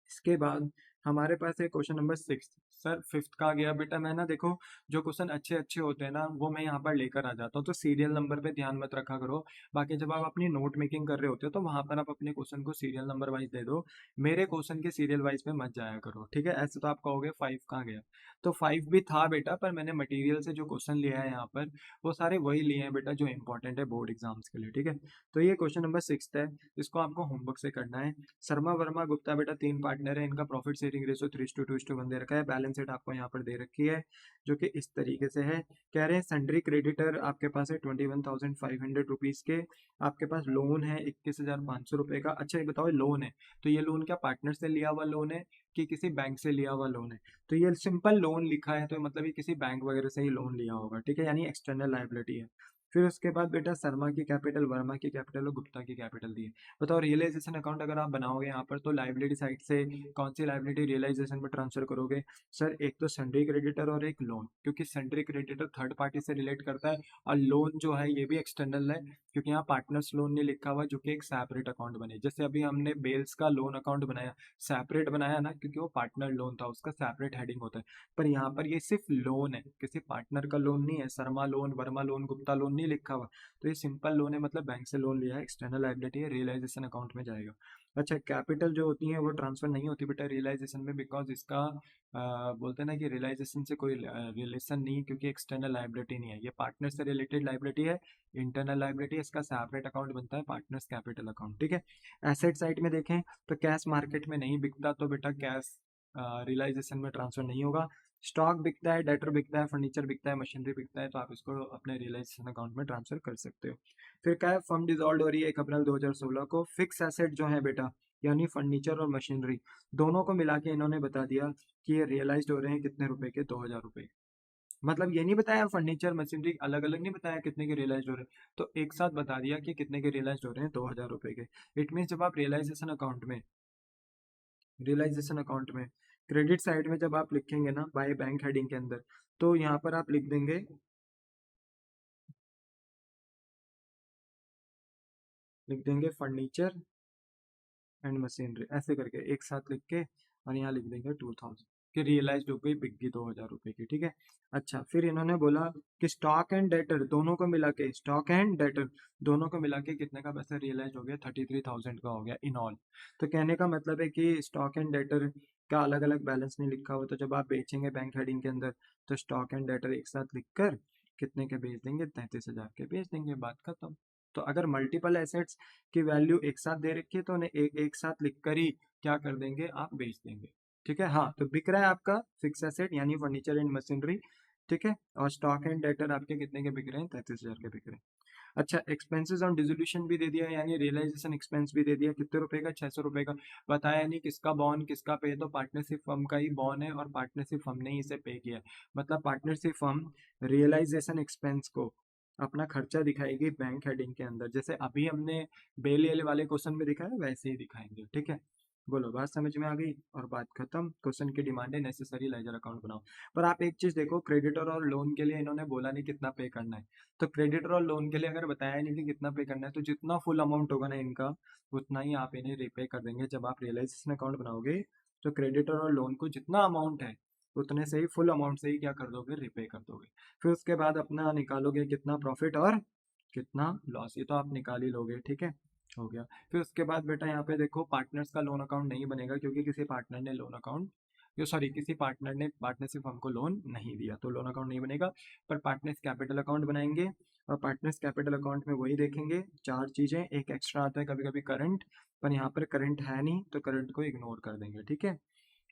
इसके बाद हमारे पास है क्वेश्चन नंबर 6। सर 5th का आ गया बेटा। मैं ना देखो, जो क्वेश्चन अच्छे अच्छे होते हैं ना वो मैं यहाँ पर लेकर आ जाता हूँ, तो सीरियल नंबर पे ध्यान मत रखा करो। बाकी जब आप अपनी नोट मेकिंग कर रहे होते हो तो वहां पर आप अपने क्वेश्चन को सीरियल नंबर वाइज दे दो, मेरे क्वेश्चन के सीरियल वाइज में मत जाया करो। ठीक है, ऐसे तो आप कहोगे 5 कहाँ गया। तो 5 भी था बेटा, पर मैंने मटीरियल से जो क्वेश्चन लिया है यहाँ पर वो सारे वही लिए हैं बेटा जो इंपॉर्टेंट है बोर्ड एग्जाम्स के लिए। ठीक है, तो ये क्वेश्चन नंबर 6 है, इसको आपको होमवर्क से करना है। शर्मा वर्मा गुप्ता बेटा 3 पार्टनर है, इनका प्रॉफिट शेयरिंग रेशो 3:2:1 दे रखा है। बैलेंस शीट आपको यहाँ पर दे रखी है जो कि इस तरीके से है। कह रहे हैं सन्ड्री क्रेडिटर आपके पास है 21,500 के। आपके पास लोन है 21,500 का। अच्छा ये बताओ, लोन है तो ये लोन क्या पार्टनर से लिया हुआ लोन है कि किसी बैंक से लिया हुआ लोन है। तो ये सिंपल लोन लिखा है तो मतलब ये किसी बैंक वगैरह से ही लोन लिया होगा। ठीक है, यानी एक्सटर्नल लाइबिलिटी है। फिर उसके बाद बेटा शर्मा की कैपिटल, वर्मा की कैपिटल और गुप्ता की कैपिटल दी है। बताओ रियलाइजेशन अकाउंट अगर आप बनाओगे यहाँ पर तो लाइबिलिटी साइड से कौन सी लाइबिलिटी रियलाइजेशन में ट्रांसफर करोगे। सर एक तो सन्ड्री क्रेडिटर और एक लोन, क्योंकि सन्ड्री क्रेडिटर थर्ड पार्टी से रिलेट करता है और लोन जो है ये भी एक्सटर्नल है, क्योंकि यहाँ पार्टनर्स लोन नहीं लिखा हुआ जो कि एक सेपरेट अकाउंट बने। जैसे अभी हमने बेल्स का लोन अकाउंट बनाया, सेपरेट बनाया ना क्योंकि वो पार्टनर लोन था, उसका सेपरेट हेडिंग होता है। पर यहाँ पर ये सिर्फ लोन है, किसी पार्टनर का लोन नहीं है। Sharma loan, Verma loan, Gupta loan नहीं नहीं लिखा हुआ, तो ये सिंपल लोन है, मतलब बैंक से लोन लिया है, एक्सटर्नल लायबिलिटी है, रियलाइजेशन अकाउंट में जाएगा। अच्छा, कैपिटल जो होती है वो ट्रांसफर नहीं होती बेटा रियलाइजेशन में, बिकॉज इसका बोलते हैं ना कि रियलाइजेशन से कोई रिलेशन नहीं है, क्योंकि एक्सटर्नल लायबिलिटी नहीं है, ये पार्टनर से रिलेटेड लायबिलिटी है, इंटरनल लायबिलिटी है, इसका सेपरेट अकाउंट बनता है पार्टनर्स कैपिटल अकाउंट। ठीक है, एसेट साइड में देखें तो कैश मार्केट में नहीं बिकता, तो बेटा कैश रियलाइजेशन में ट्रांसफर नहीं होगा। स्टॉक बिकता है, डेटर बिकता है, फर्नीचर बिकता है, मशीनरी बिकता है, तो आप इसको अपने रियलाइजेशन अकाउंट में ट्रांसफर कर सकते हो। फिर क्या है, फर्म डिसॉल्व हो रही है 1 अप्रैल 2016 को। फिक्स एसेट जो है बेटा, यानी फर्नीचर और मशीनरी दोनों को मिला के इन्होंने बता दिया कि ये रियलाइज हो रहे हैं कितने रुपए के, 2000 रुपए। मतलब ये नहीं बताया फर्नीचर मशीनरी अलग अलग नहीं बताया कितने के रियलाइज हो रहे हैं, तो एक साथ बता दिया कि कितने के रियलाइज हो रहे हैं, 2000 रुपए के। इट मीन जब आप रियलाइजेशन अकाउंट में क्रेडिट साइड में जब आप लिखेंगे ना बाय बैंक हेडिंग के अंदर, तो यहाँ पर आप लिख देंगे फर्नीचर एंड मशीनरी, ऐसे करके एक साथ लिख के, और यहाँ लिख देंगे 2000 कि रियलाइज हो गई, बिक गई 2000 रुपए की। ठीक है, अच्छा फिर इन्होंने बोला कि स्टॉक एंड डेटर दोनों को मिला के, स्टॉक एंड डेटर दोनों को मिला के कितने का पैसा रियलाइज हो गया, 33,000 का हो गया इन ऑल। तो कहने का मतलब है कि स्टॉक एंड डेटर का अलग अलग बैलेंस नहीं लिखा हुआ, तो जब आप बेचेंगे बैंक हेडिंग के अंदर, तो स्टॉक एंड डेटर एक साथ लिखकर कितने के बेच देंगे, 33,000 के बेच देंगे, बात खत्म। तो अगर मल्टीपल एसेट्स की वैल्यू एक साथ दे रखी है, तो उन्हें एक साथ लिखकर ही क्या कर देंगे, आप बेच देंगे। ठीक है, हाँ, तो बिक रहा है आपका फिक्स एसेट यानी फर्नीचर एंड मशीनरी। ठीक है, और स्टॉक एंड डेटर आपके कितने के बिक रहे हैं, 33,000 के बिक रहे हैं। अच्छा, एक्सपेंसेस ऑन डिसोल्यूशन भी दे दिया, यानी रियलाइजेशन एक्सपेंस भी दे दिया, कितने रुपए का, 600 रुपए का। बताया नहीं किसका बॉन्ड किसका पे, तो पार्टनरशिप फर्म का ही बॉन्ड है, और पार्टनरशिप फर्म ने ही इसे पे किया है। मतलब पार्टनरशिप फर्म रियलाइजेशन एक्सपेंस को अपना खर्चा दिखाएगी बैंक हेडिंग के अंदर, जैसे अभी हमने बेल वाले क्वेश्चन में दिखाया वैसे ही दिखाएंगे। ठीक है, बोलो बात समझ में आ गई, और बात खत्म। क्वेश्चन की डिमांड है नेसेसरी लेजर अकाउंट बनाओ। पर आप एक चीज देखो, क्रेडिटर और लोन के लिए इन्होंने बोला नहीं कितना पे करना है, तो क्रेडिटर और लोन के लिए अगर बताया नहीं कि कितना पे करना है, तो जितना फुल अमाउंट होगा ना इनका, उतना ही आप इन्हें रिपे कर देंगे। जब आप रियलाइजेशन अकाउंट बनाओगे, तो क्रेडिटर और लोन को जितना अमाउंट है उतने से ही, फुल अमाउंट से ही क्या कर दोगे, रिपे कर दोगे। फिर उसके बाद अपना निकालोगे कितना प्रॉफिट और कितना लॉस, ये तो आप निकाल ही लोगे। ठीक है, हो गया। फिर उसके बाद बेटा यहाँ पे देखो, पार्टनर्स का लोन अकाउंट नहीं बनेगा, क्योंकि किसी पार्टनर ने लोन अकाउंट, जो सॉरी किसी पार्टनर ने पार्टनरशिप हमको लोन नहीं दिया, तो लोन अकाउंट नहीं बनेगा। पर पार्टनर्स कैपिटल अकाउंट बनाएंगे, और पार्टनर्स कैपिटल अकाउंट में वही देखेंगे 4 चीजें, एक एक्स्ट्रा आता है कभी कभी करंट, पर यहाँ पर करंट है नहीं, तो करंट को इग्नोर कर देंगे। ठीक है,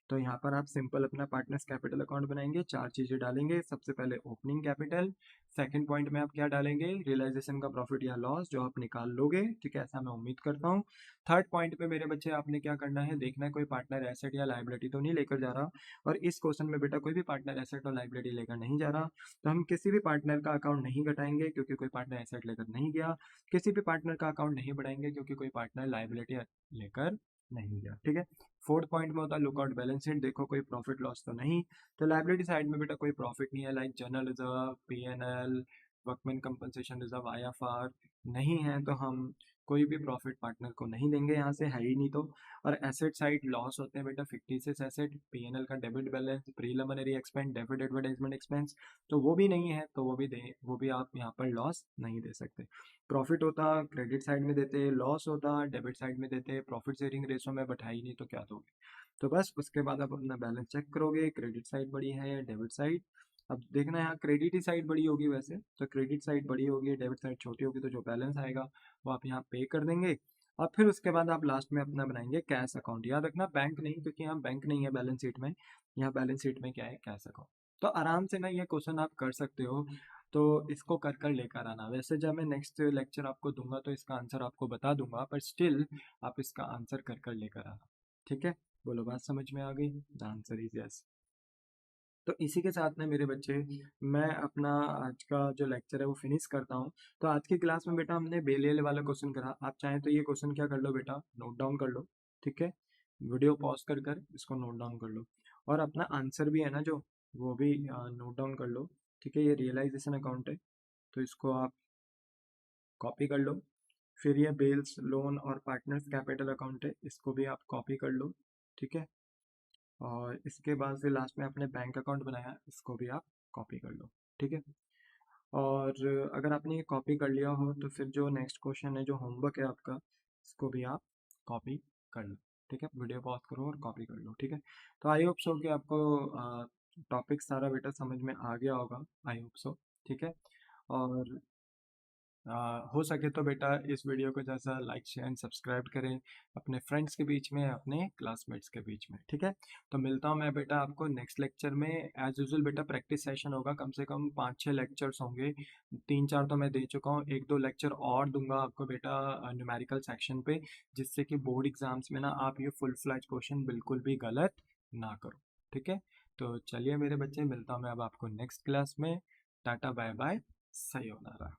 तो यहाँ पर आप सिंपल अपना पार्टनर्स कैपिटल अकाउंट बनाएंगे, 4 चीजें डालेंगे। सबसे पहले ओपनिंग कैपिटल, सेकंड पॉइंट में आप क्या डालेंगे, रियलाइजेशन का प्रॉफिट या लॉस जो आप निकाल लोगे। ठीक है, ऐसा मैं उम्मीद करता हूँ। थर्ड पॉइंट पे मेरे बच्चे आपने क्या करना है, देखना है कोई पार्टनर एसेट या लाइबिलिटी तो नहीं लेकर जा रहा, और इस क्वेश्चन में बेटा कोई भी पार्टनर एसेट और लाइबिलिटी लेकर नहीं जा रहा, तो हम किसी भी पार्टनर का अकाउंट नहीं घटाएंगे क्योंकि कोई पार्टनर एसेट लेकर नहीं गया, किसी भी पार्टनर का अकाउंट नहीं बढ़ाएंगे क्योंकि कोई पार्टनर लाइबिलिटी लेकर नहीं गया। ठीक है, फोर्थ पॉइंट में होता है लुकआउट बैलेंस शीट, देखो कोई प्रॉफिट लॉस तो नहीं, तो लाइबिलिटी साइड में बेटा कोई प्रॉफिट नहीं है, like general reserve, PNL, workman compensation reserve, IFR नहीं है, तो हम कोई भी प्रॉफिट पार्टनर को नहीं देंगे, यहाँ से है ही नहीं तो। और एसेट साइड लॉस होते हैं बेटा फिक्टिशियस एसेट, पीएनएल का debit balance, preliminary expense, debit advertisement expense, तो वो भी नहीं है, तो वो भी आप यहाँ पर लॉस नहीं दे सकते। प्रॉफिट होता क्रेडिट साइड में देते, लॉस होता डेबिट साइड में देते, प्रॉफिट शेयरिंग रेशो में बैठाई नहीं तो क्या दोगे। तो बस उसके बाद आप अपना बैलेंस चेक करोगे, क्रेडिट साइड बड़ी है या डेबिट साइड। अब देखना यहाँ क्रेडिट ही साइड बड़ी होगी वैसे, तो क्रेडिट साइड बड़ी होगी, डेबिट साइड छोटी होगी, तो जो बैलेंस आएगा वो आप यहाँ पे कर देंगे। और फिर उसके बाद आप लास्ट में अपना बनाएंगे कैश अकाउंट, याद रखना बैंक नहीं, क्योंकि यहाँ बैंक नहीं है बैलेंस शीट में, यहाँ बैलेंस शीट में क्या है, कैश अकाउंट। तो आराम से ना ये क्वेश्चन आप कर सकते हो, तो इसको कर कर लेकर आना। वैसे जब मैं नेक्स्ट लेक्चर आपको दूंगा तो इसका आंसर आपको बता दूंगा, पर स्टिल आप इसका आंसर कर कर लेकर आना। ठीक है, बोलो बात समझ में आ गई, द आंसर इज यस। तो इसी के साथ में मेरे बच्चे, मैं अपना आज का जो लेक्चर है वो फिनिश करता हूँ। तो आज की क्लास में बेटा हमने बेलियल वाला क्वेश्चन करा, आप चाहें तो ये क्वेश्चन क्या कर लो बेटा, नोट डाउन कर लो। ठीक है, वीडियो पॉज कर कर इसको नोट डाउन कर लो, और अपना आंसर भी है ना जो, वो भी नोट डाउन कर लो। ठीक है, ये रियलाइजेशन अकाउंट है, तो इसको आप कॉपी कर लो। फिर ये बेल्स लोन और पार्टनर्स कैपिटल अकाउंट है, इसको भी आप कॉपी कर लो। ठीक है, और इसके बाद फिर लास्ट में आपने बैंक अकाउंट बनाया, इसको भी आप कॉपी कर लो। ठीक है, और अगर आपने ये कॉपी कर लिया हो तो फिर जो नेक्स्ट क्वेश्चन है, जो होमवर्क है आपका, इसको भी आप कॉपी कर लो। ठीक है, वीडियो पॉज करो और कॉपी कर लो। ठीक है, तो आई होप सो कि आपको टॉपिक सारा बेटा समझ में आ गया होगा, आई होप सो। ठीक है, और हो सके तो बेटा इस वीडियो को जैसा लाइक शेयर एंड सब्सक्राइब करें अपने फ्रेंड्स के बीच में, अपने क्लासमेट्स के बीच में। ठीक है, तो मिलता हूँ मैं बेटा आपको नेक्स्ट लेक्चर में। एज यूजुअल बेटा प्रैक्टिस सेशन होगा, कम से कम 5-6 लेक्चर्स होंगे। 3-4 तो मैं दे चुका हूँ, 1-2 लेक्चर और दूंगा आपको बेटा न्यूमेरिकल सेक्शन पे, जिससे कि बोर्ड एग्जाम्स में ना आप ये फुल फ्लैज क्वेश्चन बिल्कुल भी गलत ना करो। ठीक है, तो चलिए मेरे बच्चे, मिलता हूँ मैं अब आपको नेक्स्ट क्लास में। टाटा बाय बाय, सही होना रहा।